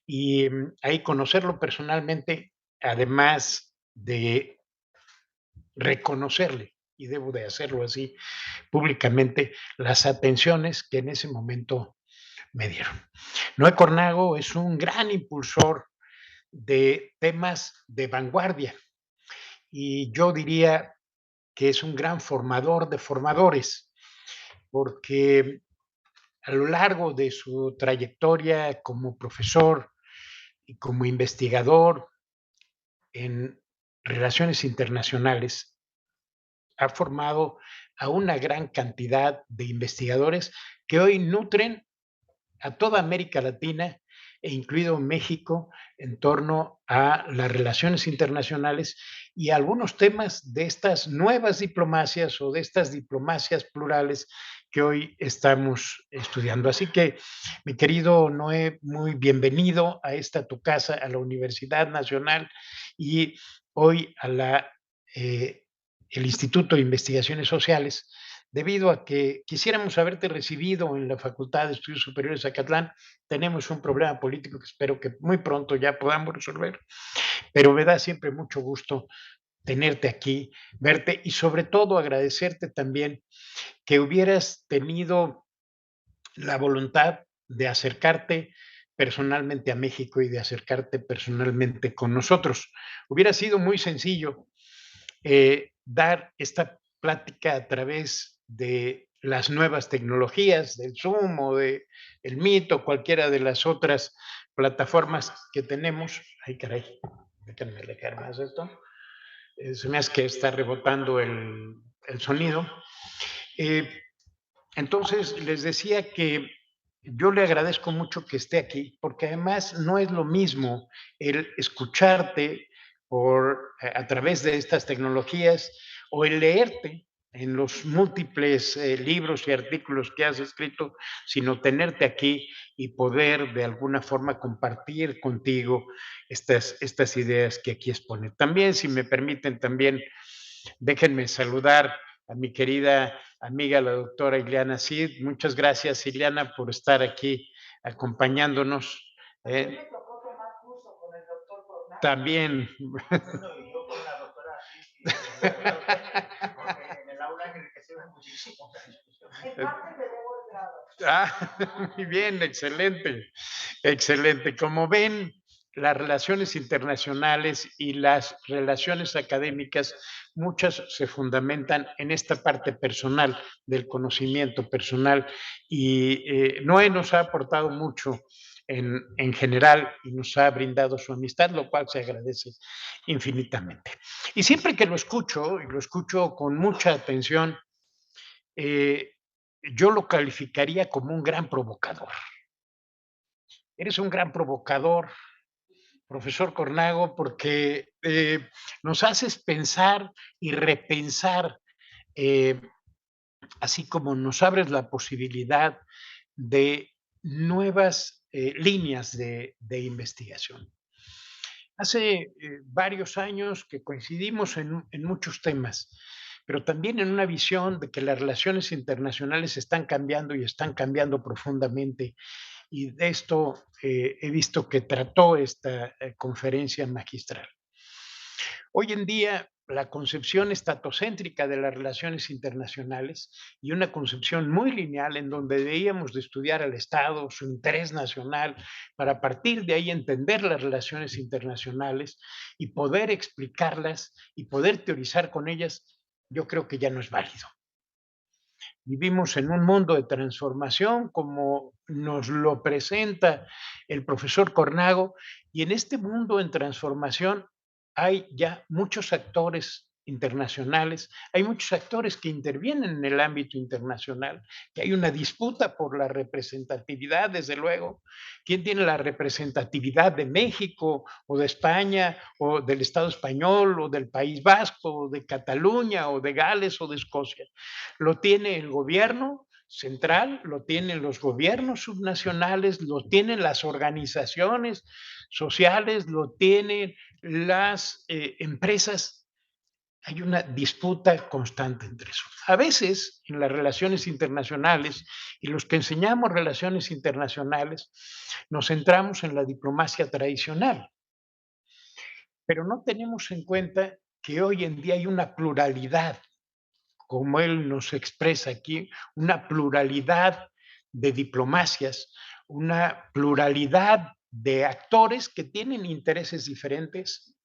y ahí conocerlo personalmente, además de reconocerle, y debo de hacerlo así públicamente, las atenciones que en ese momento me dieron. Noé Cornago es un gran impulsor de temas de vanguardia y yo diría que es un gran formador de formadores, porque a lo largo de su trayectoria como profesor y como investigador en relaciones internacionales, ha formado a una gran cantidad de investigadores que hoy nutren a toda América Latina e incluido México en torno a las relaciones internacionales y algunos temas de estas nuevas diplomacias o de estas diplomacias plurales que hoy estamos estudiando. Así que, mi querido Noé, muy bienvenido a esta tu casa, a la Universidad Nacional y hoy a el Instituto de Investigaciones Sociales, debido a que quisiéramos haberte recibido en la Facultad de Estudios Superiores de Zacatlán. Tenemos un problema político que espero que muy pronto ya podamos resolver, pero me da siempre mucho gusto tenerte aquí, verte y sobre todo agradecerte también que hubieras tenido la voluntad de acercarte personalmente a México y de acercarte personalmente con nosotros. Hubiera sido muy sencillo dar esta plática a través de las nuevas tecnologías, del Zoom o de el Meet o cualquiera de las otras plataformas que tenemos. Ay, caray, déjenme alejar más esto. Se me hace que está rebotando el sonido. Eh, entonces, les decía que yo le agradezco mucho que esté aquí, porque además no es lo mismo el escucharte a través de estas tecnologías o el leerte en los múltiples libros y artículos que has escrito, sino tenerte aquí y poder de alguna forma compartir contigo estas ideas que aquí expone. También, si me permiten, también déjenme saludar a mi querida amiga, la doctora Ileana Cid. Muchas gracias, Ileana, por estar aquí acompañándonos. Eh, también. Muy bien, excelente, excelente. Como ven, las relaciones internacionales y las relaciones académicas, muchas se fundamentan en esta parte personal del conocimiento personal y Noé nos ha aportado mucho en general y nos ha brindado su amistad, lo cual se agradece infinitamente. Y siempre que lo escucho, y lo escucho con mucha atención, eh, yo lo calificaría como un gran provocador. Eres un gran provocador, profesor Cornago, porque nos haces pensar y repensar, eh, así como nos abres la posibilidad de nuevas líneas de investigación. Hace varios años que coincidimos en muchos temas, pero también en una visión de que las relaciones internacionales están cambiando y están cambiando profundamente. Y de esto he visto que trató esta conferencia magistral. Hoy en día, la concepción estatocéntrica de las relaciones internacionales y una concepción muy lineal en donde debíamos de estudiar al Estado, su interés nacional, para partir de ahí entender las relaciones internacionales y poder explicarlas y poder teorizar con ellas, yo creo que ya no es válido. Vivimos en un mundo de transformación, como nos lo presenta el profesor Cornago, y en este mundo en transformación hay ya muchos actores internacionales, hay muchos actores que intervienen en el ámbito internacional, que hay una disputa por la representatividad, desde luego. ¿Quién tiene la representatividad de México o de España o del Estado español o del País Vasco o de Cataluña o de Gales o de Escocia? Lo tiene el gobierno central, lo tienen los gobiernos subnacionales, lo tienen las organizaciones sociales, lo tienen las empresas. Hay una disputa constante entre eso. A veces en las relaciones internacionales y los que enseñamos relaciones internacionales nos centramos en la diplomacia tradicional, pero no tenemos en cuenta que hoy en día hay una pluralidad, como él nos expresa aquí, una pluralidad de diplomacias, una pluralidad de actores que tienen intereses diferentes,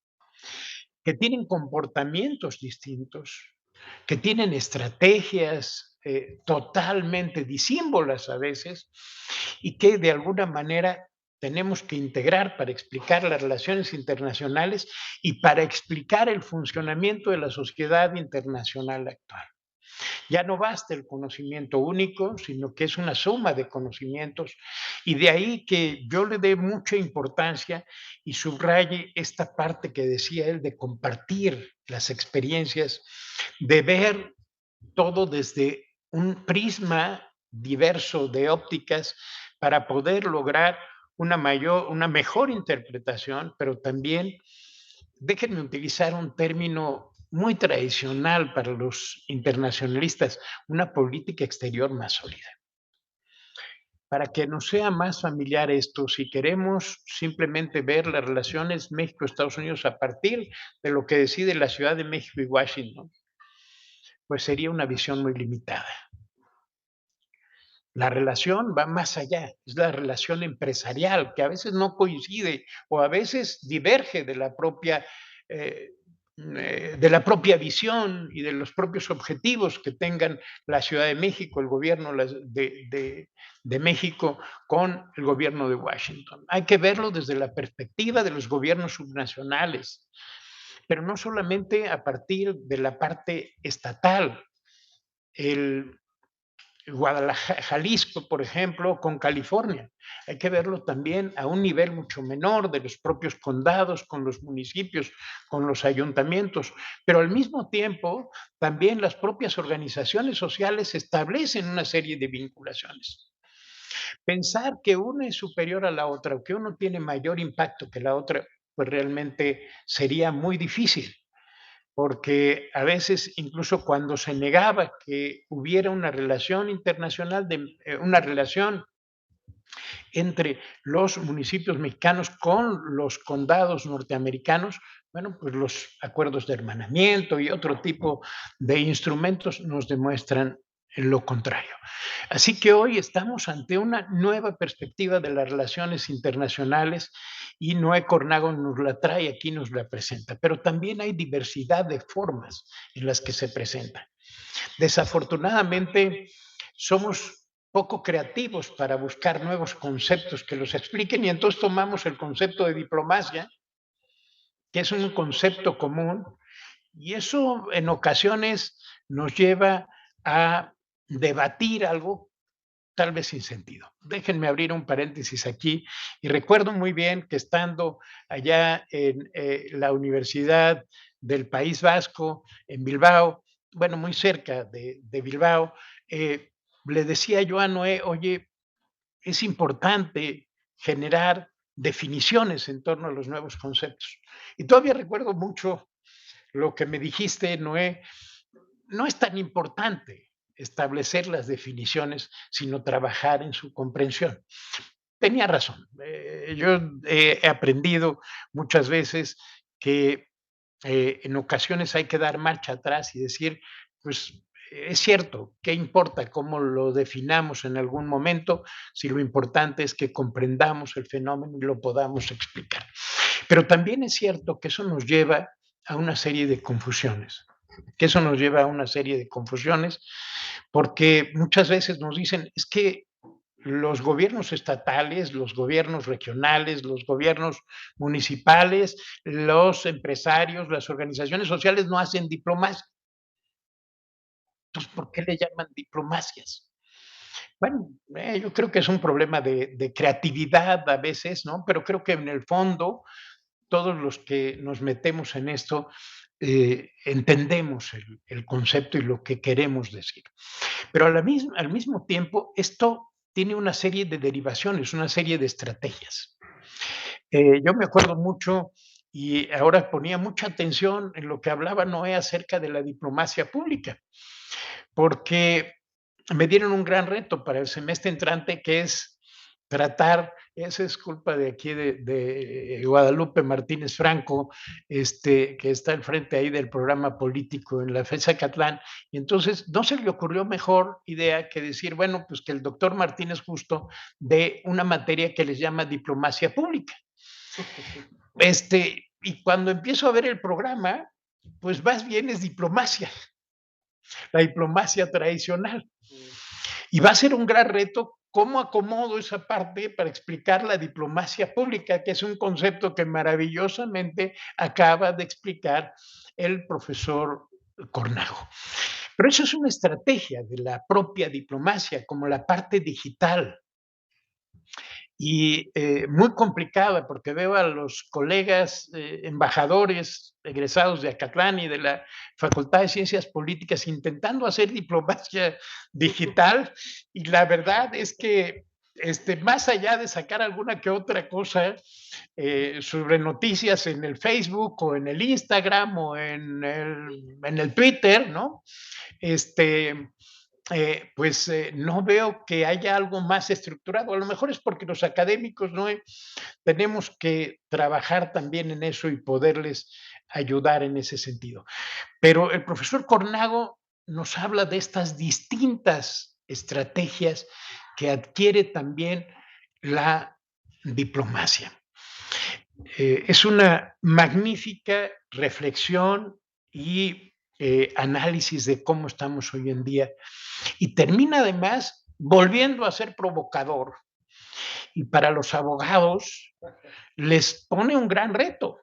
que tienen comportamientos distintos, que tienen estrategias totalmente disímbolas a veces y que de alguna manera tenemos que integrar para explicar las relaciones internacionales y para explicar el funcionamiento de la sociedad internacional actual. Ya no basta el conocimiento único, sino que es una suma de conocimientos y de ahí que yo le dé mucha importancia y subraye esta parte que decía él de compartir las experiencias, de ver todo desde un prisma diverso de ópticas para poder lograr una mejor interpretación, pero también déjenme utilizar un término muy tradicional para los internacionalistas, una política exterior más sólida. Para que nos sea más familiar esto, si queremos simplemente ver las relaciones México-Estados Unidos a partir de lo que decide la Ciudad de México y Washington, pues sería una visión muy limitada. La relación va más allá, es la relación empresarial, que a veces no coincide o a veces diverge eh, de la propia visión y de los propios objetivos que tengan la Ciudad de México, el gobierno de México con el gobierno de Washington. Hay que verlo desde la perspectiva de los gobiernos subnacionales, pero no solamente a partir de la parte estatal. El Guadalajara, Jalisco, por ejemplo, con California. Hay que verlo también a un nivel mucho menor de los propios condados, con los municipios, con los ayuntamientos, pero al mismo tiempo también las propias organizaciones sociales establecen una serie de vinculaciones. Pensar que una es superior a la otra o que uno tiene mayor impacto que la otra, pues realmente sería muy difícil porque a veces incluso cuando se negaba que hubiera una relación internacional, una relación entre los municipios mexicanos con los condados norteamericanos, bueno, pues los acuerdos de hermanamiento y otro tipo de instrumentos nos demuestran lo contrario. Así que hoy estamos ante una nueva perspectiva de las relaciones internacionales y Noé Cornago nos la trae aquí, nos la presenta, pero también hay diversidad de formas en las que se presenta. Desafortunadamente, somos poco creativos para buscar nuevos conceptos que los expliquen y entonces tomamos el concepto de diplomacia, que es un concepto común, y eso en ocasiones nos lleva a debatir algo tal vez sin sentido. Déjenme abrir un paréntesis aquí y recuerdo muy bien que estando allá en la Universidad del País Vasco, en Bilbao, bueno, muy cerca de Bilbao, le decía yo a Noé, oye, es importante generar definiciones en torno a los nuevos conceptos. Y todavía recuerdo mucho lo que me dijiste, Noé, no es tan importante establecer las definiciones, sino trabajar en su comprensión. Tenía razón. Yo he aprendido muchas veces que en ocasiones hay que dar marcha atrás y decir, pues es cierto, ¿qué importa cómo lo definamos en algún momento si lo importante es que comprendamos el fenómeno y lo podamos explicar? Pero también es cierto que eso nos lleva a una serie de confusiones, porque muchas veces nos dicen, es que los gobiernos estatales, los gobiernos regionales, los gobiernos municipales, los empresarios, las organizaciones sociales no hacen diplomacia. Entonces, ¿por qué le llaman diplomacias? Bueno, yo creo que es un problema de creatividad a veces, ¿no? Pero creo que en el fondo todos los que nos metemos en esto entendemos el concepto y lo que queremos decir. Pero al mismo tiempo, esto tiene una serie de derivaciones, una serie de estrategias. Yo me acuerdo mucho y ahora ponía mucha atención en lo que hablaba Noé acerca de la diplomacia pública, porque me dieron un gran reto para el semestre entrante, que es tratar, esa es culpa de aquí de Guadalupe Martínez Franco, que está al frente ahí del programa político en la FES Zacatlán, y entonces no se le ocurrió mejor idea que decir, bueno, pues que el doctor Martínez Justo dé una materia que les llama diplomacia pública. Y cuando empiezo a ver el programa, pues más bien es diplomacia, la diplomacia tradicional. Y va a ser un gran reto cómo acomodo esa parte para explicar la diplomacia pública, que es un concepto que maravillosamente acaba de explicar el profesor Cornajo. Pero eso es una estrategia de la propia diplomacia, como la parte digital. Y muy complicada, porque veo a los colegas embajadores egresados de Acatlán y de la Facultad de Ciencias Políticas intentando hacer diplomacia digital, y la verdad es que más allá de sacar alguna que otra cosa sobre noticias en el Facebook o en el Instagram o en el Twitter, ¿no? No veo que haya algo más estructurado. A lo mejor es porque los académicos no tenemos que trabajar también en eso y poderles ayudar en ese sentido. Pero el profesor Cornago nos habla de estas distintas estrategias que adquiere también la diplomacia. Es una magnífica reflexión y análisis de cómo estamos hoy en día. Y termina además volviendo a ser provocador. Y para los abogados les pone un gran reto.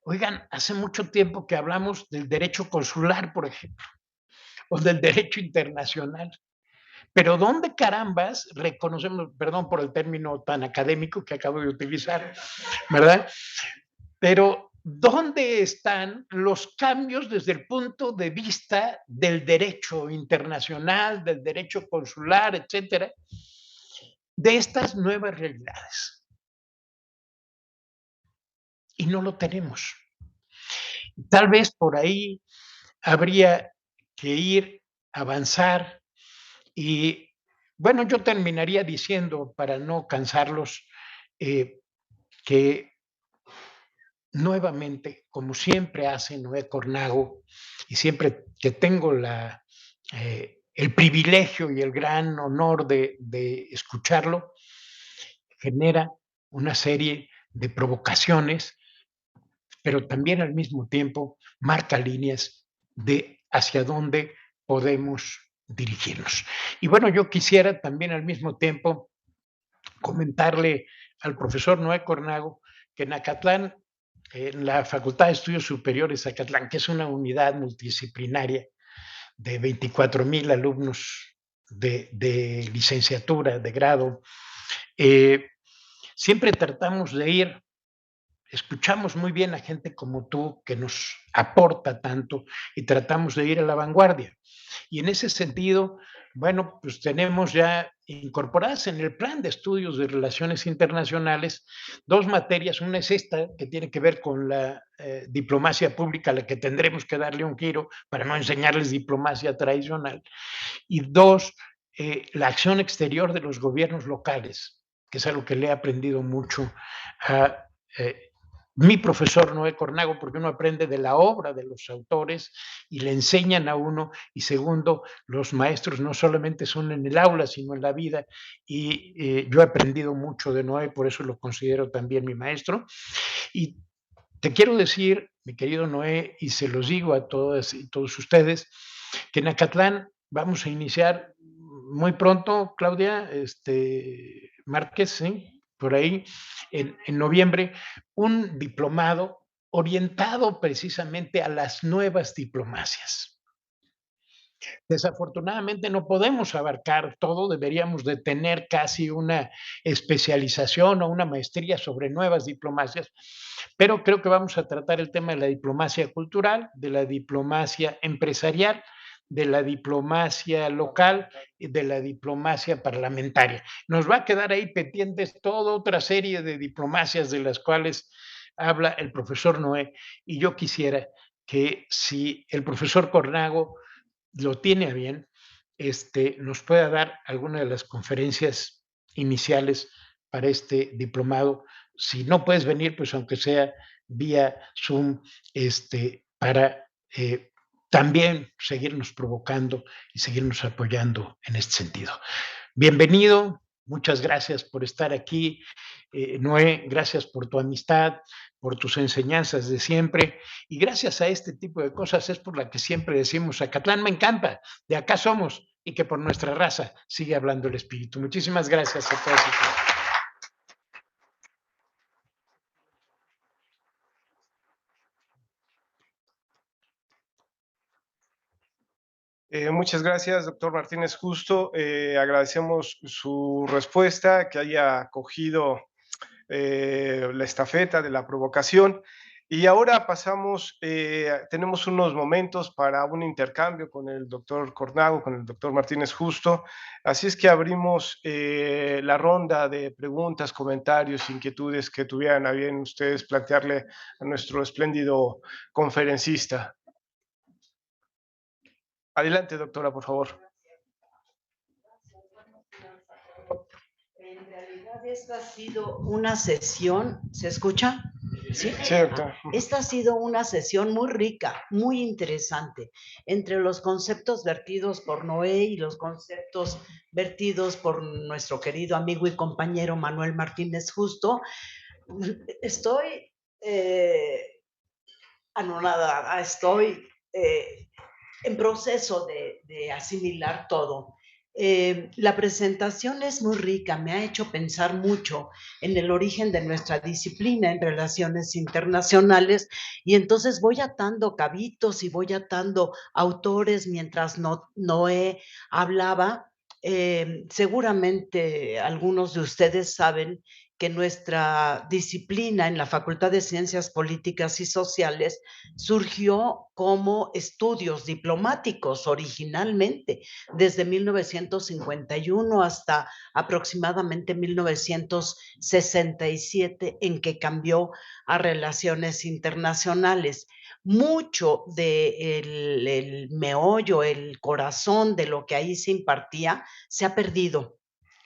Oigan, hace mucho tiempo que hablamos del derecho consular, por ejemplo, o del derecho internacional. Pero ¿dónde carambas reconocemos, perdón por el término tan académico que acabo de utilizar, ¿verdad? Pero ¿dónde están los cambios desde el punto de vista del derecho internacional, del derecho consular, etcétera, de estas nuevas realidades? Y no lo tenemos. Tal vez por ahí habría que ir, avanzar y, bueno, yo terminaría diciendo, para no cansarlos, que nuevamente, como siempre hace Noé Cornago, y siempre que tengo el privilegio y el gran honor de escucharlo, genera una serie de provocaciones, pero también al mismo tiempo marca líneas de hacia dónde podemos dirigirnos. Y bueno, yo quisiera también al mismo tiempo comentarle al profesor Noé Cornago que en Acatlán, en la Facultad de Estudios Superiores Acatlán, que es una unidad multidisciplinaria de 24,000 alumnos de licenciatura, de grado, siempre tratamos de ir, escuchamos muy bien a gente como tú que nos aporta tanto y tratamos de ir a la vanguardia. Y en ese sentido, bueno, pues tenemos ya incorporadas en el plan de estudios de relaciones internacionales 2 materias. Una es esta, que tiene que ver con la diplomacia pública, a la que tendremos que darle un giro para no enseñarles diplomacia tradicional. Y 2, la acción exterior de los gobiernos locales, que es algo que le he aprendido mucho a mi profesor Noé Cornago, porque uno aprende de la obra de los autores y le enseñan a uno, y segundo, los maestros no solamente son en el aula, sino en la vida, y yo he aprendido mucho de Noé, por eso lo considero también mi maestro. Y te quiero decir, mi querido Noé, y se los digo a todas y todos ustedes, que en Acatlán vamos a iniciar muy pronto, Claudia, Márquez, ¿sí? Por ahí, en noviembre, un diplomado orientado precisamente a las nuevas diplomacias. Desafortunadamente no podemos abarcar todo, deberíamos de tener casi una especialización o una maestría sobre nuevas diplomacias, pero creo que vamos a tratar el tema de la diplomacia cultural, de la diplomacia empresarial, de la diplomacia local y de la diplomacia parlamentaria. Nos va a quedar ahí pendientes toda otra serie de diplomacias de las cuales habla el profesor Noé, y yo quisiera que si el profesor Cornago lo tiene a bien, nos pueda dar alguna de las conferencias iniciales para este diplomado. Si no puedes venir, pues aunque sea vía Zoom, para también seguirnos provocando y seguirnos apoyando en este sentido. Bienvenido, muchas gracias por estar aquí. Noé, gracias por tu amistad, por tus enseñanzas de siempre, y gracias a este tipo de cosas es por la que siempre decimos, Acatlán me encanta, de acá somos, y que por nuestra raza sigue hablando el espíritu. Muchísimas gracias a todos y todas. Muchas gracias, doctor Martínez Justo. Agradecemos su respuesta, que haya acogido la estafeta de la provocación. Y ahora pasamos, tenemos unos momentos para un intercambio con el doctor Cornago, con el doctor Martínez Justo. Así es que abrimos la ronda de preguntas, comentarios, inquietudes que tuvieran a bien ustedes plantearle a nuestro espléndido conferencista. Adelante, doctora, por favor. En realidad esta ha sido una sesión, ¿se escucha? Sí. Cierto. Esta ha sido una sesión muy rica, muy interesante, entre los conceptos vertidos por Noé y los conceptos vertidos por nuestro querido amigo y compañero Manuel Martínez Justo. Estoy anonadada, estoy en proceso de asimilar todo. La presentación es muy rica, me ha hecho pensar mucho en el origen de nuestra disciplina en relaciones internacionales, y entonces voy atando cabitos y voy atando autores mientras Noé hablaba. Seguramente algunos de ustedes saben que nuestra disciplina en la Facultad de Ciencias Políticas y Sociales surgió como estudios diplomáticos originalmente, desde 1951 hasta aproximadamente 1967, en que cambió a relaciones internacionales. Mucho del meollo, el corazón de lo que ahí se impartía, se ha perdido.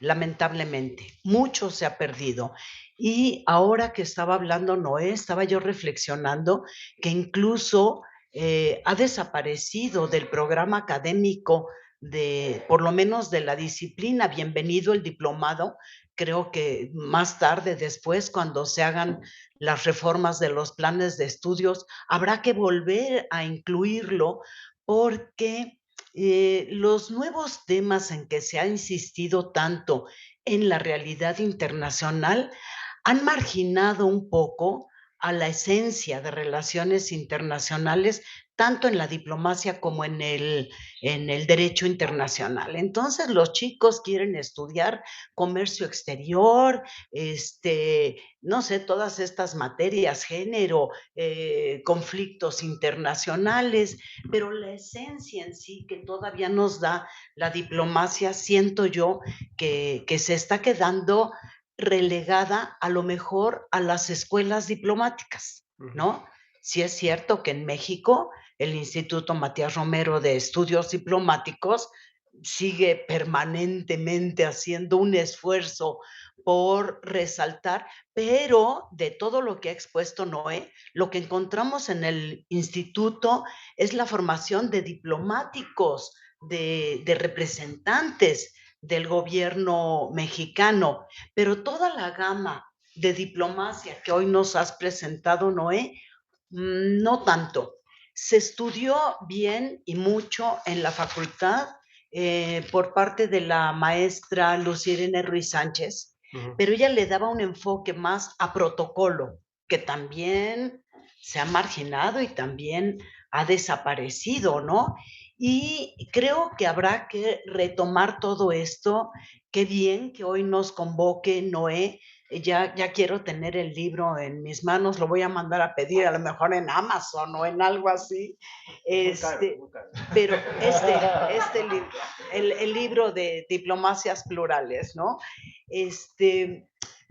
Lamentablemente, mucho se ha perdido. Y ahora que estaba hablando Noé, estaba yo reflexionando que incluso ha desaparecido del programa académico por lo menos de la disciplina Bienvenido el Diplomado. Creo que más tarde, después, cuando se hagan las reformas de los planes de estudios, habrá que volver a incluirlo, porque los nuevos temas en que se ha insistido tanto en la realidad internacional han marginado un poco a la esencia de relaciones internacionales, tanto en la diplomacia como en el derecho internacional. Entonces, los chicos quieren estudiar comercio exterior, no sé, todas estas materias, género, conflictos internacionales, pero la esencia en sí que todavía nos da la diplomacia, siento yo que se está quedando relegada a lo mejor a las escuelas diplomáticas, ¿no? Sí es cierto que en México el Instituto Matías Romero de Estudios Diplomáticos sigue permanentemente haciendo un esfuerzo por resaltar, pero de todo lo que ha expuesto Noé, lo que encontramos en el instituto es la formación de diplomáticos, de representantes del gobierno mexicano, pero toda la gama de diplomacia que hoy nos has presentado, Noé, no tanto. Se estudió bien y mucho en la facultad por parte de la maestra Lucirene Ruiz Sánchez, pero ella le daba un enfoque más a protocolo, que también se ha marginado y también ha desaparecido, ¿no? Y creo que habrá que retomar todo esto. Qué bien que hoy nos convoque Noé. Ya quiero tener el libro en mis manos, lo voy a mandar a pedir, a lo mejor en Amazon o en algo así. Muy caro. Pero este libro, el libro de Diplomacias Plurales, ¿no?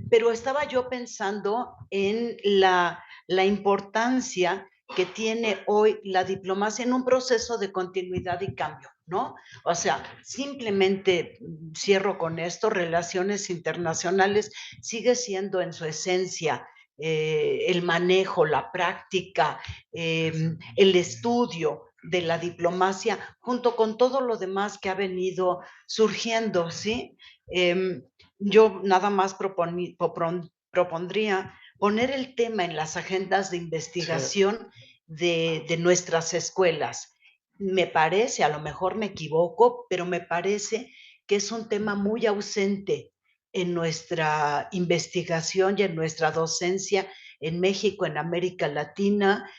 Pero estaba yo pensando en la importancia que tiene hoy la diplomacia en un proceso de continuidad y cambio. ¿no? O sea, simplemente cierro con esto, relaciones internacionales sigue siendo en su esencia el manejo, la práctica, el estudio de la diplomacia, junto con todo lo demás que ha venido surgiendo, ¿sí? Yo nada más propondría poner el tema en las agendas de investigación de nuestras escuelas. Me parece, a lo mejor me equivoco, pero me parece que es un tema muy ausente en nuestra investigación y en nuestra docencia en México, en América Latina.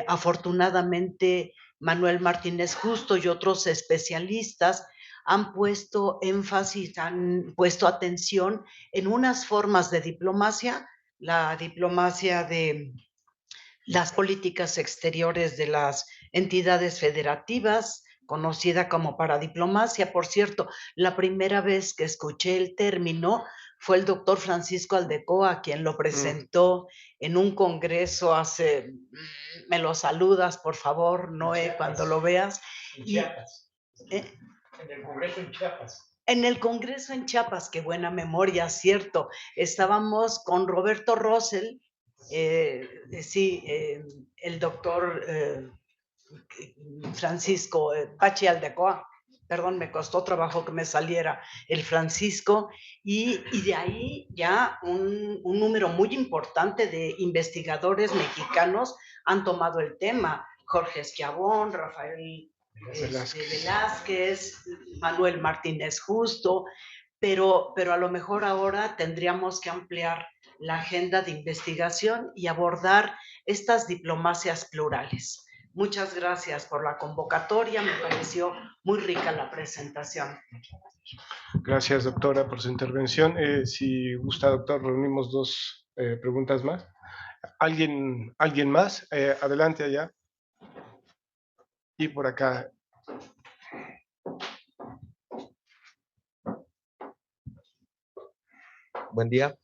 Afortunadamente, Manuel Martínez Justo y otros especialistas han puesto énfasis, han puesto atención en unas formas de diplomacia, la diplomacia de las políticas exteriores de las entidades federativas, conocida como paradiplomacia. Por cierto, la primera vez que escuché el término fue el doctor Francisco Aldecoa, quien lo presentó en un congreso hace, me lo saludas, por favor, Noé, cuando lo veas. En Chiapas. En el Congreso en Chiapas. En el Congreso en Chiapas, qué buena memoria, cierto. Estábamos con Roberto Rosell, el doctor Francisco Pachi Aldecoa, perdón, me costó trabajo que me saliera el Francisco, y de ahí ya un número muy importante de investigadores mexicanos han tomado el tema. Jorge Esquiabón, Rafael Velázquez, Manuel Martínez Justo, pero a lo mejor ahora tendríamos que ampliar la agenda de investigación y abordar estas diplomacias plurales. Muchas gracias por la convocatoria, me pareció muy rica la presentación. Gracias, doctora, por su intervención. Si gusta, doctor, reunimos dos preguntas más. ¿Alguien más? Adelante allá. Y por acá. Buen día.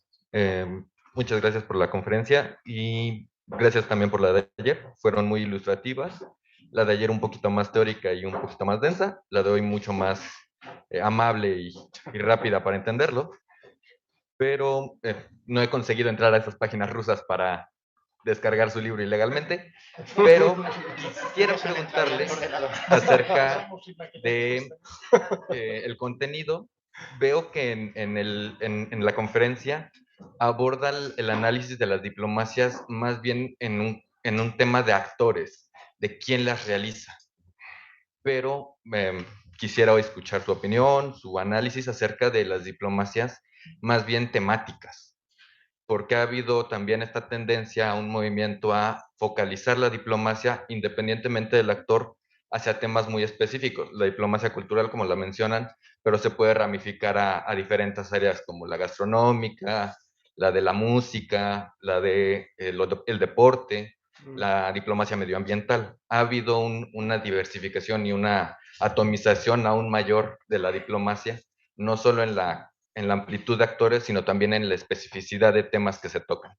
Muchas gracias por la conferencia y gracias también por la de ayer. Fueron muy ilustrativas. La de ayer un poquito más teórica y un poquito más densa. La de hoy mucho más amable y rápida para entenderlo. Pero no he conseguido entrar a esas páginas rusas para descargar su libro ilegalmente. Pero quisiera preguntarle acerca de el contenido. Veo que en la conferencia aborda el análisis de las diplomacias más bien en un tema de actores, de quién las realiza. Pero quisiera hoy escuchar su opinión, su análisis acerca de las diplomacias más bien temáticas, porque ha habido también esta tendencia a un movimiento a focalizar la diplomacia independientemente del actor hacia temas muy específicos. La diplomacia cultural, como la mencionan, pero se puede ramificar a diferentes áreas como la gastronómica, la de la música, la de el deporte, la diplomacia medioambiental. Ha habido una diversificación y una atomización aún mayor de la diplomacia, no solo en la amplitud de actores, sino también en la especificidad de temas que se tocan.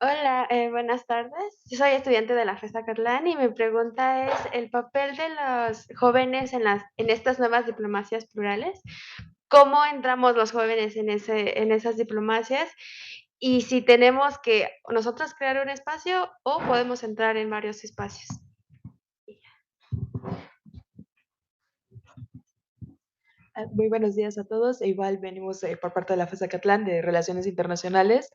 Hola, buenas tardes. Yo soy estudiante de la FES Acatlán y mi pregunta es el papel de los jóvenes en estas nuevas diplomacias plurales. ¿Cómo entramos los jóvenes en esas diplomacias? Y si tenemos que nosotros crear un espacio o podemos entrar en varios espacios. Muy buenos días a todos. Igual venimos por parte de la FES Acatlán de Relaciones Internacionales.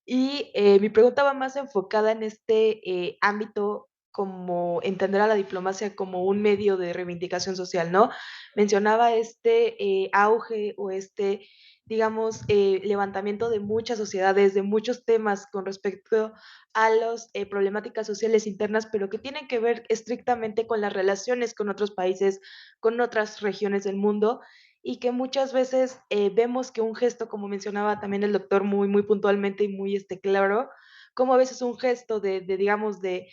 Y mi pregunta va más enfocada en este ámbito, como entender a la diplomacia como un medio de reivindicación social, ¿no? Mencionaba este auge o este, digamos, levantamiento de muchas sociedades, de muchos temas con respecto a las problemáticas sociales internas, pero que tienen que ver estrictamente con las relaciones con otros países, con otras regiones del mundo, y que muchas veces vemos que un gesto, como mencionaba también el doctor muy, muy puntualmente y muy claro, como a veces un gesto digamos, de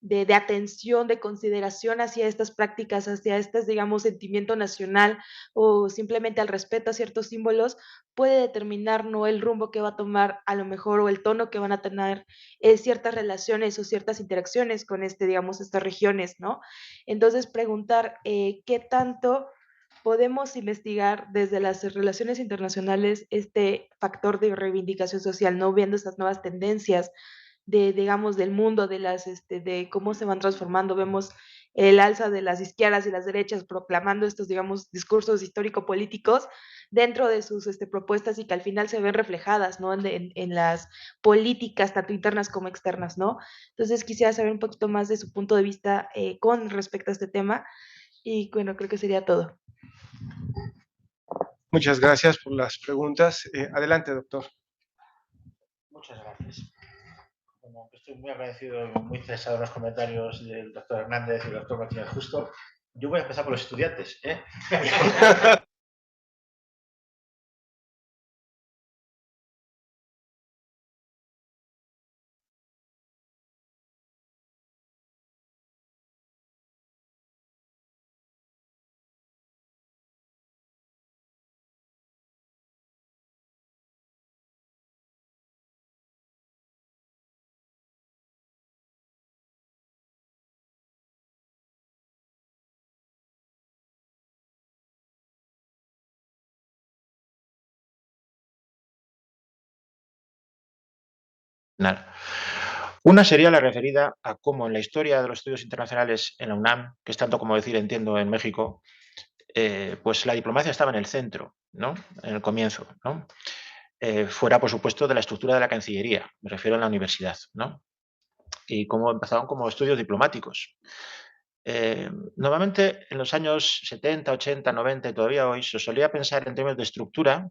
de atención, de consideración hacia estas prácticas, hacia este, digamos, sentimiento nacional o simplemente al respeto a ciertos símbolos, puede determinar, ¿no?, el rumbo que va a tomar a lo mejor o el tono que van a tener ciertas relaciones o ciertas interacciones con digamos, estas regiones, ¿no? Entonces, preguntar qué tanto podemos investigar desde las relaciones internacionales este factor de reivindicación social, ¿no? Viendo estas nuevas tendencias digamos, del mundo, de cómo se van transformando. Vemos el alza de las izquierdas y las derechas proclamando estos, digamos, discursos histórico-políticos dentro de sus propuestas y que al final se ven reflejadas, ¿no?, en las políticas, tanto internas como externas, ¿no? Entonces, quisiera saber un poquito más de su punto de vista con respecto a este tema y, bueno, creo que sería todo. Muchas gracias por las preguntas. Adelante, doctor. Muchas gracias. Como estoy muy agradecido y muy interesado en los comentarios del doctor Hernández y del doctor Martínez Justo, yo voy a empezar por los estudiantes, ¿eh? Una sería la referida a cómo en la historia de los estudios internacionales en la UNAM, que es tanto como decir entiendo en México, pues la diplomacia estaba en el centro, ¿no?, en el comienzo, ¿no? Fuera, por supuesto, de la estructura de la Cancillería, me refiero a la universidad, ¿no? Y cómo empezaron como estudios diplomáticos. Normalmente en los años 70, 80, 90 y todavía hoy se solía pensar en términos de estructura,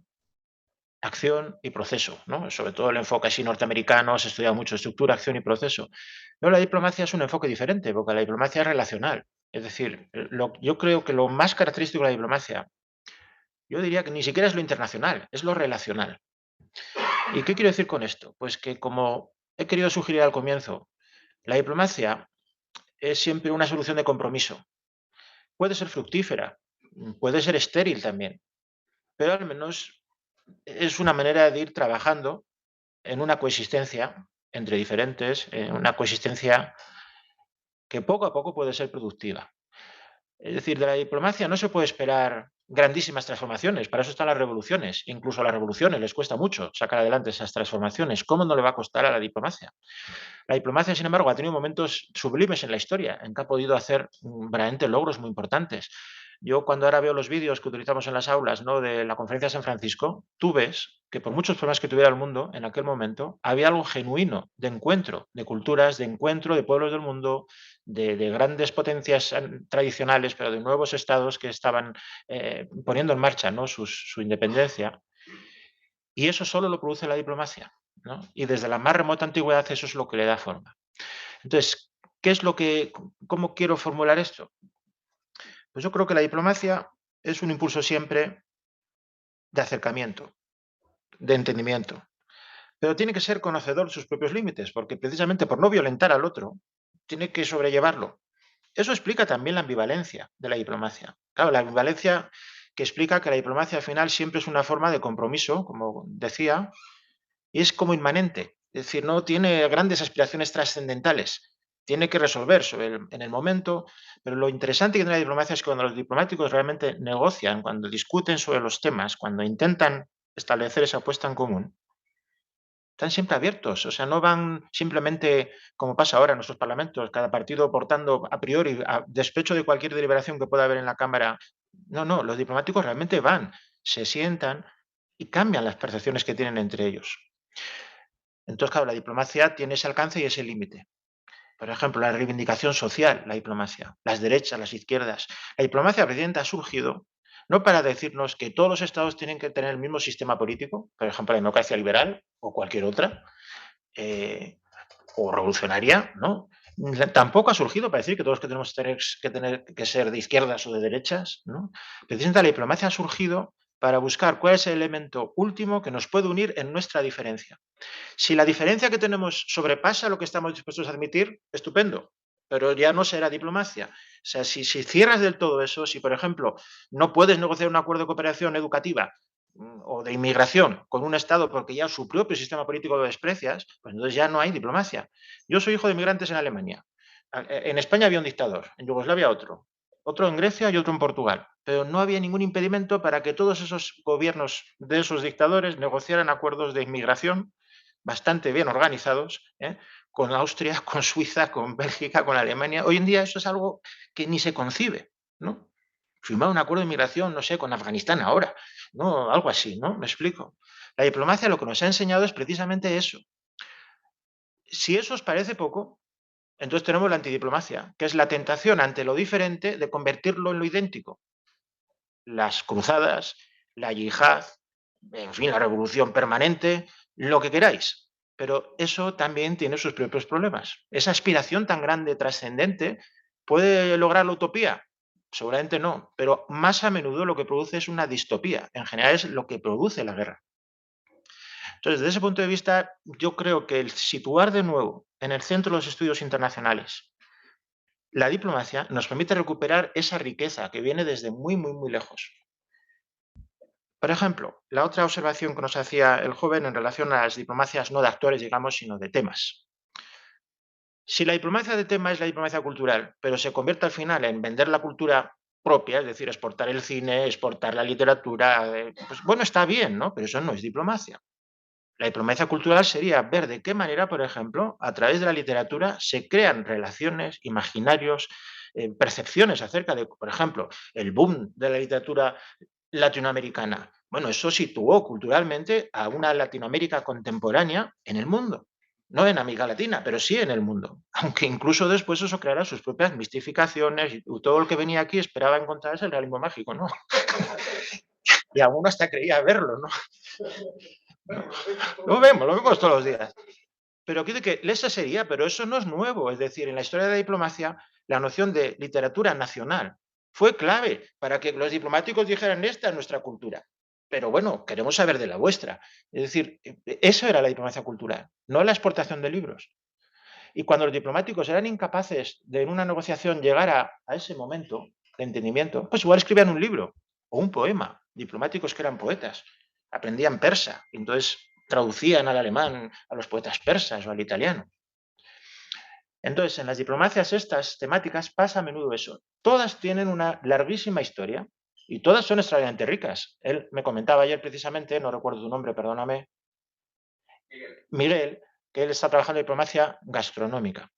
acción y proceso, ¿no? Sobre todo el enfoque así norteamericano se estudia mucho estructura, acción y proceso. Pero la diplomacia es un enfoque diferente, porque la diplomacia es relacional. Es decir, yo creo que lo más característico de la diplomacia, yo diría que ni siquiera es lo internacional, es lo relacional. ¿Y qué quiero decir con esto? Pues que, como he querido sugerir al comienzo, la diplomacia es siempre una solución de compromiso. Puede ser fructífera, puede ser estéril también, pero al menos es una manera de ir trabajando en una coexistencia entre diferentes, en una coexistencia que poco a poco puede ser productiva. Es decir, de la diplomacia no se puede esperar grandísimas transformaciones, para eso están las revoluciones. Incluso a las revoluciones les cuesta mucho sacar adelante esas transformaciones. ¿Cómo no le va a costar a la diplomacia? La diplomacia, sin embargo, ha tenido momentos sublimes en la historia, en que ha podido hacer realmente logros muy importantes. Yo, cuando ahora veo los vídeos que utilizamos en las aulas, ¿no?, de la conferencia de San Francisco, tú ves que por muchos problemas que tuviera el mundo en aquel momento, había algo genuino de encuentro de culturas, de encuentro de pueblos del mundo, de grandes potencias tradicionales, pero de nuevos estados que estaban poniendo en marcha, ¿no?, su independencia. Y eso solo lo produce la diplomacia, ¿no? Y desde la más remota antigüedad eso es lo que le da forma. Entonces, ¿cómo quiero formular esto? Pues yo creo que la diplomacia es un impulso siempre de acercamiento, de entendimiento, pero tiene que ser conocedor de sus propios límites, porque precisamente por no violentar al otro, tiene que sobrellevarlo. Eso explica también la ambivalencia de la diplomacia. Claro, la ambivalencia que explica que la diplomacia al final siempre es una forma de compromiso, como decía, y es como inmanente, es decir, no tiene grandes aspiraciones trascendentales. Tiene que resolver en el momento, pero lo interesante que tiene la diplomacia es que cuando los diplomáticos realmente negocian, cuando discuten sobre los temas, cuando intentan establecer esa apuesta en común, están siempre abiertos, o sea, no van simplemente, como pasa ahora en nuestros parlamentos, cada partido portando a priori, a despecho de cualquier deliberación que pueda haber en la Cámara. No, los diplomáticos realmente van, se sientan y cambian las percepciones que tienen entre ellos. Entonces, claro, la diplomacia tiene ese alcance y ese límite. Por ejemplo, la reivindicación social, la diplomacia, las derechas, las izquierdas. La diplomacia, presidenta, ha surgido no para decirnos que todos los estados tienen que tener el mismo sistema político, por ejemplo, la democracia liberal o cualquier otra, o revolucionaria, ¿no? Tampoco ha surgido para decir que todos tenemos que ser de izquierdas o de derechas, ¿no? Precisamente la diplomacia ha surgido para buscar cuál es el elemento último que nos puede unir en nuestra diferencia. Si la diferencia que tenemos sobrepasa lo que estamos dispuestos a admitir, estupendo. pero ya no será diplomacia. O sea, si cierras del todo eso, si por ejemplo no puedes negociar un acuerdo de cooperación educativa o de inmigración con un Estado porque ya su propio sistema político lo desprecias, pues entonces ya no hay diplomacia. Yo soy hijo de inmigrantes en Alemania. En España había un dictador, en Yugoslavia otro en Grecia y otro en Portugal, pero no había ningún impedimento para que todos esos gobiernos de esos dictadores negociaran acuerdos de inmigración bastante bien organizados, con Austria, con Suiza, con Bélgica, con Alemania. Hoy en día eso es algo que ni se concibe, ¿no? Firmar un acuerdo de inmigración, no sé, con Afganistán ahora, ¿no? Algo así, ¿no? Me explico. La diplomacia lo que nos ha enseñado es precisamente eso. Si eso os parece poco, entonces tenemos la antidiplomacia, que es la tentación ante lo diferente de convertirlo en lo idéntico. Las cruzadas, la yihad, en fin, la revolución permanente, lo que queráis. Pero eso también tiene sus propios problemas. Esa aspiración tan grande, trascendente, ¿puede lograr la utopía? Seguramente no, pero más a menudo lo que produce es una distopía. En general es lo que produce la guerra. Entonces, desde ese punto de vista, yo creo que el situar de nuevo en el centro de los estudios internacionales la diplomacia nos permite recuperar esa riqueza que viene desde muy, muy, muy lejos. Por ejemplo, la otra observación que nos hacía el joven en relación a las diplomacias no de actores, digamos, sino de temas. Si la diplomacia de tema es la diplomacia cultural, pero se convierte al final en vender la cultura propia, es decir, exportar el cine, exportar la literatura, pues bueno, está bien, ¿no? Pero eso no es diplomacia. La diplomacia cultural sería ver de qué manera, por ejemplo, a través de la literatura se crean relaciones, imaginarios, percepciones acerca de, por ejemplo, el boom de la literatura latinoamericana. Bueno, eso situó culturalmente a una Latinoamérica contemporánea en el mundo. No en América Latina, pero sí en el mundo. Aunque incluso después eso creará sus propias mistificaciones y todo el que venía aquí esperaba encontrarse el realismo mágico, ¿no? Y alguno hasta creía verlo, ¿no? Lo vemos todos los días. Pero quiero que esa sería, pero eso no es nuevo. Es decir, en la historia de la diplomacia, la noción de literatura nacional fue clave para que los diplomáticos dijeran, esta es nuestra cultura. Pero bueno, queremos saber de la vuestra. Es decir, eso era la diplomacia cultural, no la exportación de libros. Y cuando los diplomáticos eran incapaces de en una negociación llegar a ese momento de entendimiento, pues igual escribían un libro o un poema. Diplomáticos que eran poetas, aprendían persa, y entonces traducían al alemán a los poetas persas o al italiano. Entonces, en las diplomacias estas temáticas pasa a menudo eso. Todas tienen una larguísima historia y todas son extraordinariamente ricas. Él me comentaba ayer precisamente, no recuerdo tu nombre, perdóname, Miguel, que él está trabajando en diplomacia gastronómica.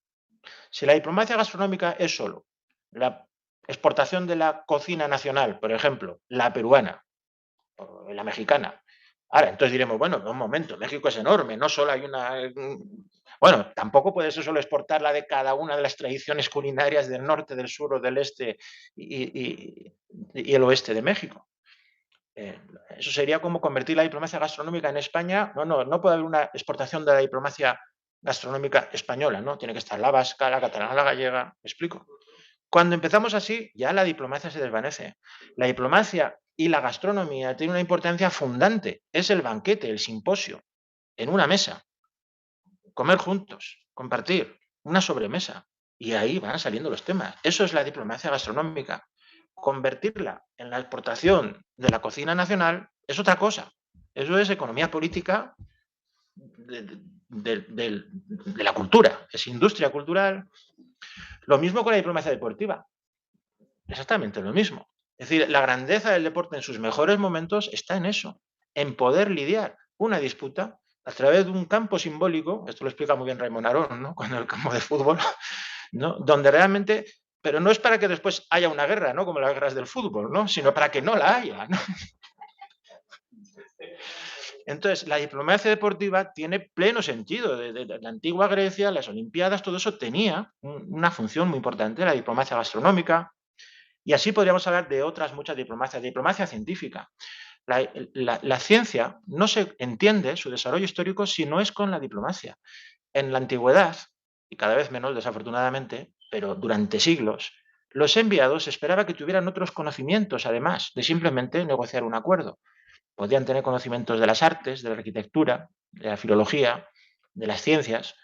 Si la diplomacia gastronómica es solo la exportación de la cocina nacional, por ejemplo, la peruana o la mexicana, ahora entonces diremos, bueno, un momento, México es enorme, no solo hay una... Bueno, tampoco puede ser solo exportar la de cada una de las tradiciones culinarias del norte, del sur o del este y el oeste de México. Eso sería como convertir la diplomacia gastronómica en España. No puede haber una exportación de la diplomacia gastronómica española, ¿no? Tiene que estar la vasca, la catalana, la gallega. ¿Me explico? Cuando empezamos así, ya la diplomacia se desvanece. La diplomacia y la gastronomía tienen una importancia fundante. Es el banquete, el simposio, en una mesa. Comer juntos, compartir, una sobremesa. Y ahí van saliendo los temas. Eso es la diplomacia gastronómica. Convertirla en la exportación de la cocina nacional es otra cosa. Eso es economía política de la cultura, es industria cultural. Lo mismo con la diplomacia deportiva. Exactamente lo mismo. Es decir, la grandeza del deporte en sus mejores momentos está en eso, en poder lidiar una disputa a través de un campo simbólico, esto lo explica muy bien Raymond Aron, ¿no? Con el campo de fútbol, ¿no? Donde realmente, pero no es para que después haya una guerra, ¿no? Como las guerras del fútbol, ¿no? Sino para que no la haya, ¿no? Entonces, la diplomacia deportiva tiene pleno sentido. De la antigua Grecia, las Olimpiadas, todo eso tenía una función muy importante, la diplomacia gastronómica, y así podríamos hablar de otras muchas diplomacias, diplomacia científica. La ciencia no se entiende su desarrollo histórico si no es con la diplomacia. En la antigüedad, y cada vez menos desafortunadamente, pero durante siglos, los enviados esperaban que tuvieran otros conocimientos, además de simplemente negociar un acuerdo. Podían tener conocimientos de las artes, de la arquitectura, de la filología, de las ciencias,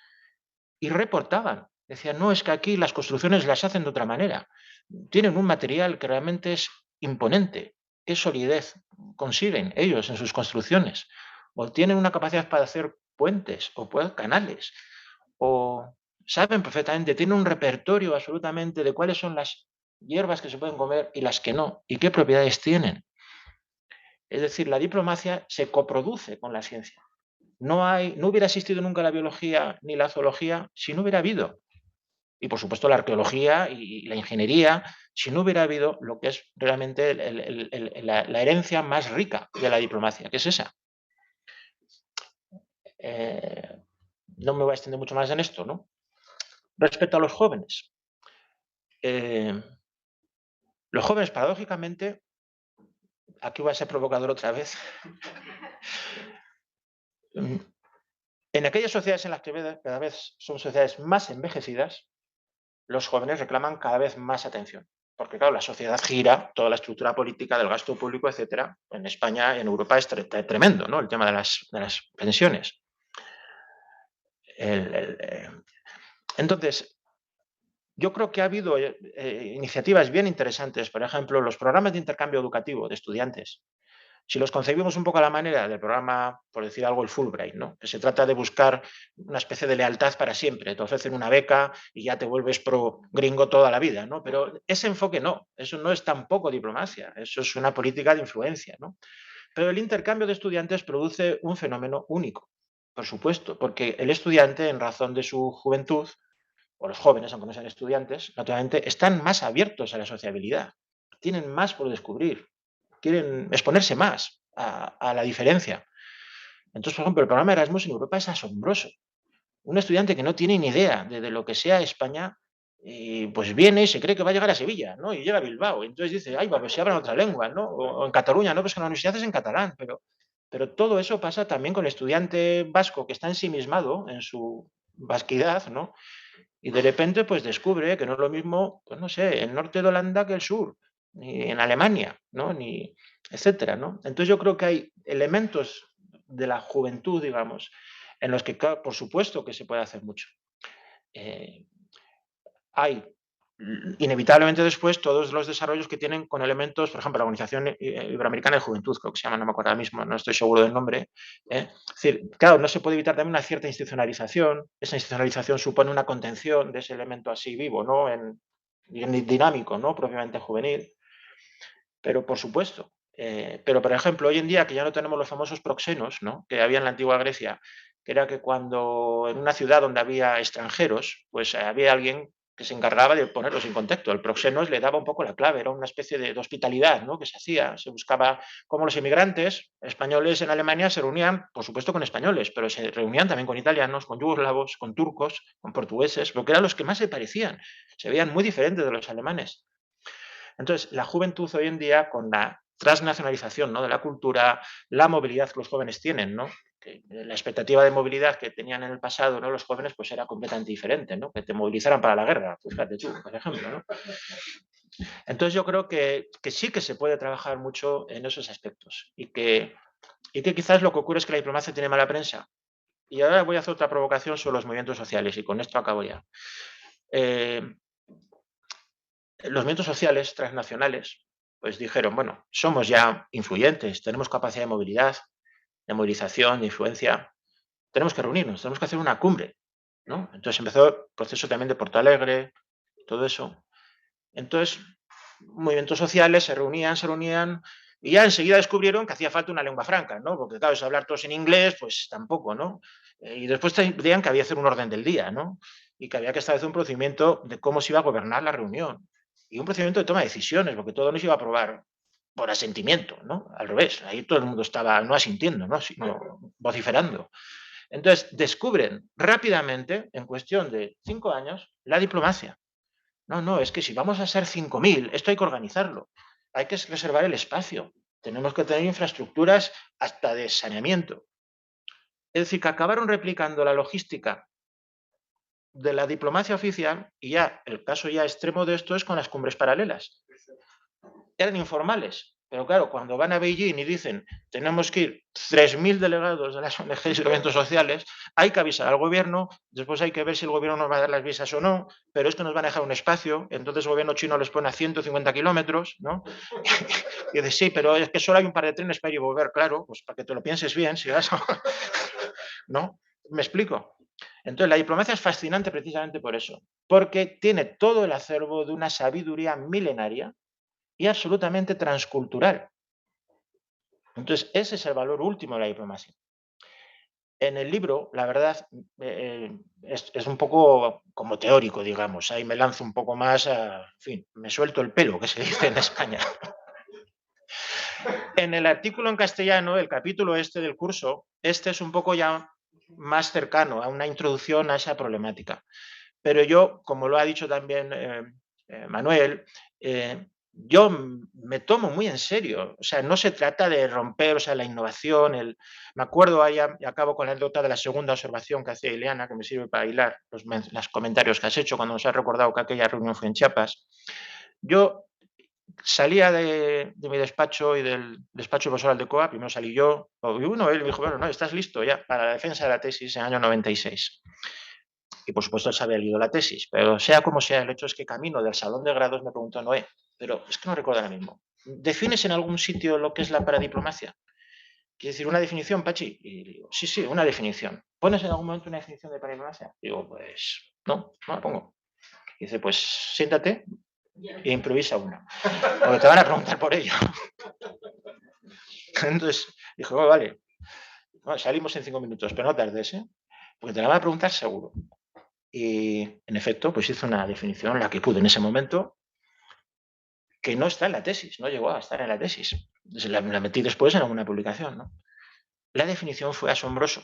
y reportaban. Decían, no, es que aquí las construcciones las hacen de otra manera. Tienen un material que realmente es imponente. ¿Qué solidez consiguen ellos en sus construcciones? O tienen una capacidad para hacer puentes o canales. O saben perfectamente, tienen un repertorio absolutamente de cuáles son las hierbas que se pueden comer y las que no, y qué propiedades tienen. Es decir, la diplomacia se coproduce con la ciencia. No hubiera existido nunca la biología ni la zoología si no hubiera habido. Y por supuesto la arqueología y la ingeniería, si no hubiera habido lo que es realmente la herencia más rica de la diplomacia, que es esa. No me voy a extender mucho más en esto, ¿no? Respecto a los jóvenes. Los jóvenes, paradójicamente, aquí voy a ser provocador otra vez. En aquellas sociedades en las que cada vez son sociedades más envejecidas, los jóvenes reclaman cada vez más atención. Porque, claro, la sociedad gira, toda la estructura política del gasto público, etcétera. En España y en Europa es tremendo, ¿no? El tema de las pensiones. Entonces, yo creo que ha habido iniciativas bien interesantes. Por ejemplo, los programas de intercambio educativo de estudiantes. Si los concebimos un poco a la manera del programa, por decir algo, el Fulbright, ¿no? Que se trata de buscar una especie de lealtad para siempre. Te ofrecen una beca y ya te vuelves pro gringo toda la vida, ¿no? Pero ese enfoque no, eso no es tampoco diplomacia, eso es una política de influencia, ¿no? Pero el intercambio de estudiantes produce un fenómeno único, por supuesto, porque el estudiante, en razón de su juventud, o los jóvenes, aunque no sean estudiantes, naturalmente, están más abiertos a la sociabilidad, tienen más por descubrir, quieren exponerse más a la diferencia. Entonces, por ejemplo, el programa Erasmus en Europa es asombroso. Un estudiante que no tiene ni idea de lo que sea España, pues viene y se cree que va a llegar a Sevilla, ¿no? Y llega a Bilbao. Y entonces dice, ay, va, pues se hablan otra lengua, ¿no? O en Cataluña, ¿no? Pues que la universidad es en catalán, pero todo eso pasa también con el estudiante vasco que está ensimismado en su vasquidad, ¿no? Y de repente, pues descubre que no es lo mismo, pues no sé, el norte de Holanda que el sur, ni en Alemania, ¿no? Ni etcétera, ¿no? Entonces yo creo que hay elementos de la juventud, digamos, en los que, por supuesto, que se puede hacer mucho. Hay inevitablemente después todos los desarrollos que tienen con elementos, por ejemplo, la Organización Iberoamericana de Juventud, creo que se llama, no me acuerdo ahora mismo, no estoy seguro del nombre. Es decir, claro, no se puede evitar también una cierta institucionalización. Esa institucionalización supone una contención de ese elemento así vivo, ¿no? En dinámico, ¿no? Propiamente juvenil. Pero por supuesto. Pero, por ejemplo, hoy en día que ya no tenemos los famosos proxenos, ¿no? Que había en la antigua Grecia, que era que cuando en una ciudad donde había extranjeros, pues había alguien que se encargaba de ponerlos en contexto. El proxenos le daba un poco la clave, era una especie de hospitalidad, ¿no? Que se hacía, se buscaba cómo los inmigrantes españoles en Alemania se reunían, por supuesto, con españoles, pero se reunían también con italianos, con yugoslavos, con turcos, con portugueses, porque eran los que más se parecían, se veían muy diferentes de los alemanes. Entonces, la juventud hoy en día, con la transnacionalización, ¿no? De la cultura, la movilidad que los jóvenes tienen, ¿no? Que la expectativa de movilidad que tenían en el pasado, ¿no? Los jóvenes, pues era completamente diferente, ¿no? Que te movilizaran para la guerra, pues fíjate tú, por ejemplo, ¿no? Entonces yo creo que sí que se puede trabajar mucho en esos aspectos y que quizás lo que ocurre es que la diplomacia tiene mala prensa. Y ahora voy a hacer otra provocación sobre los movimientos sociales y con esto acabo ya. Los movimientos sociales transnacionales pues dijeron, bueno, somos ya influyentes, tenemos capacidad de movilidad, de movilización, de influencia, tenemos que reunirnos, tenemos que hacer una cumbre, ¿no? Entonces empezó el proceso también de Porto Alegre, todo eso. Entonces, movimientos sociales se reunían y ya enseguida descubrieron que hacía falta una lengua franca, ¿no? Porque claro, eso hablar todos en inglés, pues tampoco, ¿no? Y después decían que había que hacer un orden del día, ¿no? Y que había que establecer un procedimiento de cómo se iba a gobernar la reunión. Y un procedimiento de toma de decisiones, porque todo no se iba a aprobar por asentimiento, ¿no? Al revés, ahí todo el mundo estaba no asintiendo, ¿no? Sino vociferando. Entonces, descubren rápidamente, en cuestión de 5 años, la diplomacia. No, es que si vamos a ser 5.000, esto hay que organizarlo. Hay que reservar el espacio. Tenemos que tener infraestructuras hasta de saneamiento. Es decir, que acabaron replicando la logística de la diplomacia oficial y ya el caso ya extremo de esto es con las cumbres paralelas. Eran informales, Pero claro, cuando van a Beijing y dicen tenemos que ir 3.000 delegados de las ONGs y eventos sociales, hay que avisar al gobierno, después hay que ver si el gobierno nos va a dar las visas o no, pero es que nos van a dejar un espacio, entonces el gobierno chino les pone a 150 kilómetros, ¿no? Y dice, sí, pero es que solo hay un par de trenes para ir y volver, claro, pues para que te lo pienses bien, si vas, ¿no? ¿Me explico? Entonces, la diplomacia es fascinante precisamente por eso, porque tiene todo el acervo de una sabiduría milenaria y absolutamente transcultural. Entonces, ese es el valor último de la diplomacia. En el libro, la verdad, es un poco como teórico, digamos. Ahí me lanzo un poco más en fin, me suelto el pelo, que se dice en España. En el artículo en castellano, el capítulo este del curso, este es un poco ya más cercano a una introducción a esa problemática. Pero yo, como lo ha dicho también Manuel, yo me tomo muy en serio. O sea, no se trata de romper, o sea, la innovación. Me acuerdo, ahí acabo con la anécdota de la segunda observación que hacía Ileana, que me sirve para hilar los comentarios que has hecho cuando nos has recordado que aquella reunión fue en Chiapas. Yo salía de mi despacho y del despacho del profesor Aldecoa, primero salí yo, y uno, él me dijo, bueno, no, estás listo ya para la defensa de la tesis en el año 96. Y por supuesto él se había leído la tesis, pero sea como sea, el hecho es que camino del salón de grados me preguntó Noé, pero es que no recuerdo ahora mismo. ¿Defines en algún sitio lo que es la paradiplomacia? Quiere decir, ¿una definición, Pachi? Y digo, sí, sí, una definición. ¿Pones en algún momento una definición de paradiplomacia? Digo, pues no la pongo. Y dice, pues siéntate e improvisa una, porque te van a preguntar por ello. Entonces dijo, oh, vale, bueno, salimos en 5 minutos, pero no tardes, ¿eh? Porque te la van a preguntar seguro. Y en efecto, pues hice una definición, la que pude en ese momento, que no está en la tesis, no llegó a estar en la tesis. La metí después en alguna publicación, ¿no? La definición fue asombroso,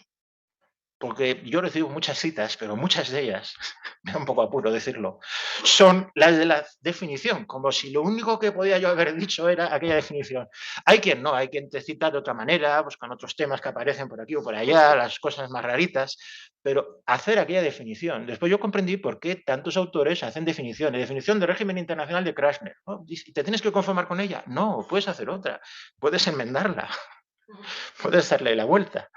porque yo recibo muchas citas, pero muchas de ellas, me da un poco apuro decirlo, son las de la definición, como si lo único que podía yo haber dicho era aquella definición. Hay quien no, hay quien te cita de otra manera, pues con otros temas que aparecen por aquí o por allá, las cosas más raritas, pero hacer aquella definición. Después yo comprendí por qué tantos autores hacen definiciones. Definición de régimen internacional de Krasner. ¿No? ¿Te tienes que conformar con ella? No, puedes hacer otra, puedes enmendarla, puedes darle la vuelta.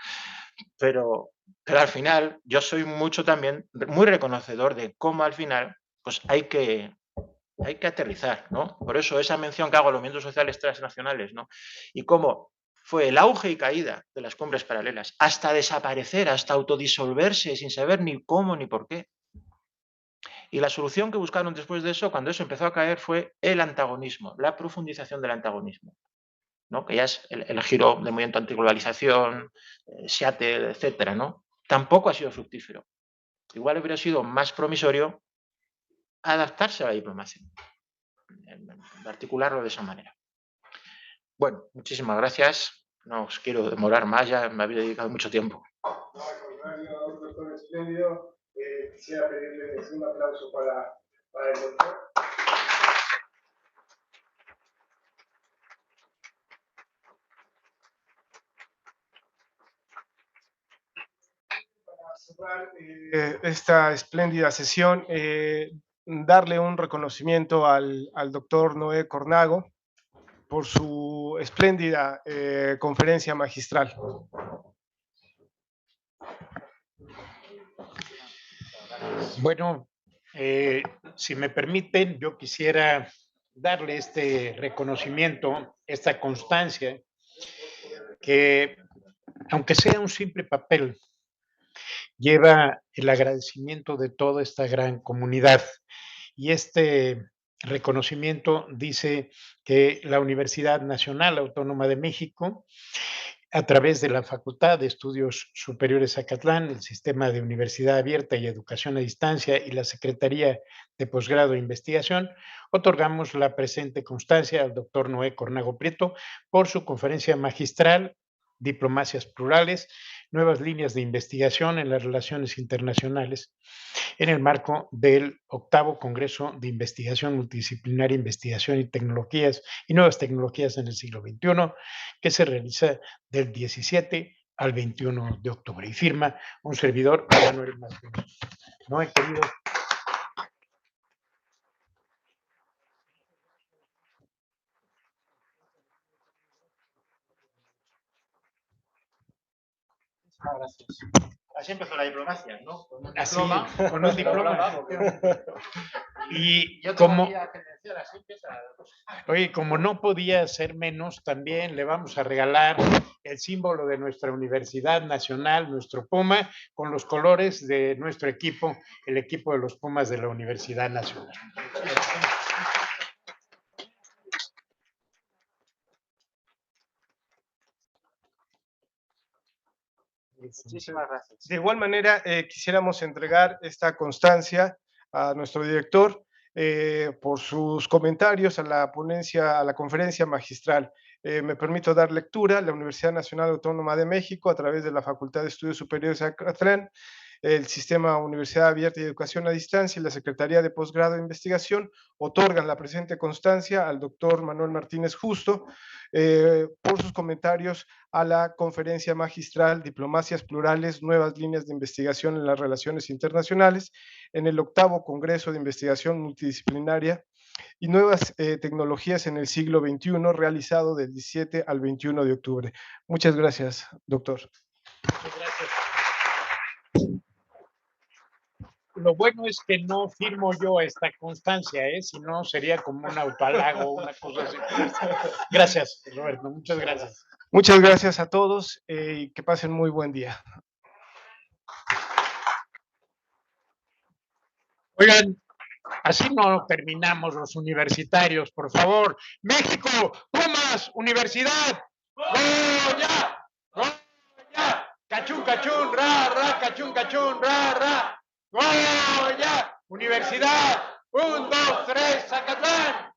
Pero al final yo soy mucho también, muy reconocedor de cómo al final pues hay que aterrizar, ¿no? Por eso esa mención que hago a los movimientos sociales transnacionales, ¿no? Y cómo fue el auge y caída de las cumbres paralelas, hasta desaparecer, hasta autodisolverse sin saber ni cómo ni por qué. Y la solución que buscaron después de eso, cuando eso empezó a caer, fue el antagonismo, la profundización del antagonismo, ¿no? Que ya es el giro del movimiento antiglobalización, Seattle, etcétera, ¿no? Tampoco ha sido fructífero. Igual hubiera sido más promisorio adaptarse a la diplomacia, articularlo de esa manera. Bueno, muchísimas gracias. No os quiero demorar más, ya me había dedicado mucho tiempo. Doctor espléndido. Quisiera pedirle un aplauso para el doctor. Para cerrar esta espléndida sesión, darle un reconocimiento al doctor Noé Cornago por su espléndida conferencia magistral. Bueno, si me permiten, yo quisiera darle este reconocimiento, esta constancia, que aunque sea un simple papel, lleva el agradecimiento de toda esta gran comunidad. Y este reconocimiento dice que la Universidad Nacional Autónoma de México, a través de la Facultad de Estudios Superiores Zacatlán, el Sistema de Universidad Abierta y Educación a Distancia y la Secretaría de Posgrado e Investigación, otorgamos la presente constancia al doctor Noé Cornago Prieto por su conferencia magistral, Diplomacias Plurales, nuevas líneas de investigación en las relaciones internacionales, en el marco del 8º Congreso de Investigación Multidisciplinaria, Investigación y Nuevas Tecnologías en el siglo XXI, que se realiza del 17 al 21 de octubre. Y firma un servidor, Manuel Martínez. No he querido. Gracias. Así empezó la diplomacia, ¿no? Con un Así, diploma. con un diploma. Y Yo como, todavía credencial, así empieza la cosa. oye, como no podía ser menos, también le vamos a regalar el símbolo de nuestra Universidad Nacional, nuestro Puma, con los colores de nuestro equipo, el equipo de los Pumas de la Universidad Nacional. Muchísimas gracias. De igual manera, quisiéramos entregar esta constancia a nuestro director por sus comentarios a la ponencia, a la conferencia magistral. Me permito dar lectura. La Universidad Nacional Autónoma de México, a través de la Facultad de Estudios Superiores de Acatlán, el Sistema Universidad Abierta y Educación a Distancia y la Secretaría de Posgrado de Investigación otorgan la presente constancia al doctor Manuel Martínez Justo por sus comentarios a la conferencia magistral Diplomacias Plurales, Nuevas Líneas de Investigación en las Relaciones Internacionales, en el 8º Congreso de Investigación Multidisciplinaria y Nuevas Tecnologías en el Siglo XXI, realizado del 17 al 21 de octubre. Muchas gracias, doctor. Muchas gracias. Lo bueno es que no firmo yo esta constancia, si no sería como un autohalago o una cosa así. Gracias, Roberto, muchas gracias. Muchas gracias a todos y que pasen muy buen día. Oigan, así no terminamos los universitarios, por favor. México, Pumas, Universidad. ¡Goya! ¡Goya! ¡Cachún, cachún! ¡Ra, ra! ¡Cachún, cachún! ¡Ra, ra! ¡Goya! Universidad. 1, 2, 3, Zacatlán.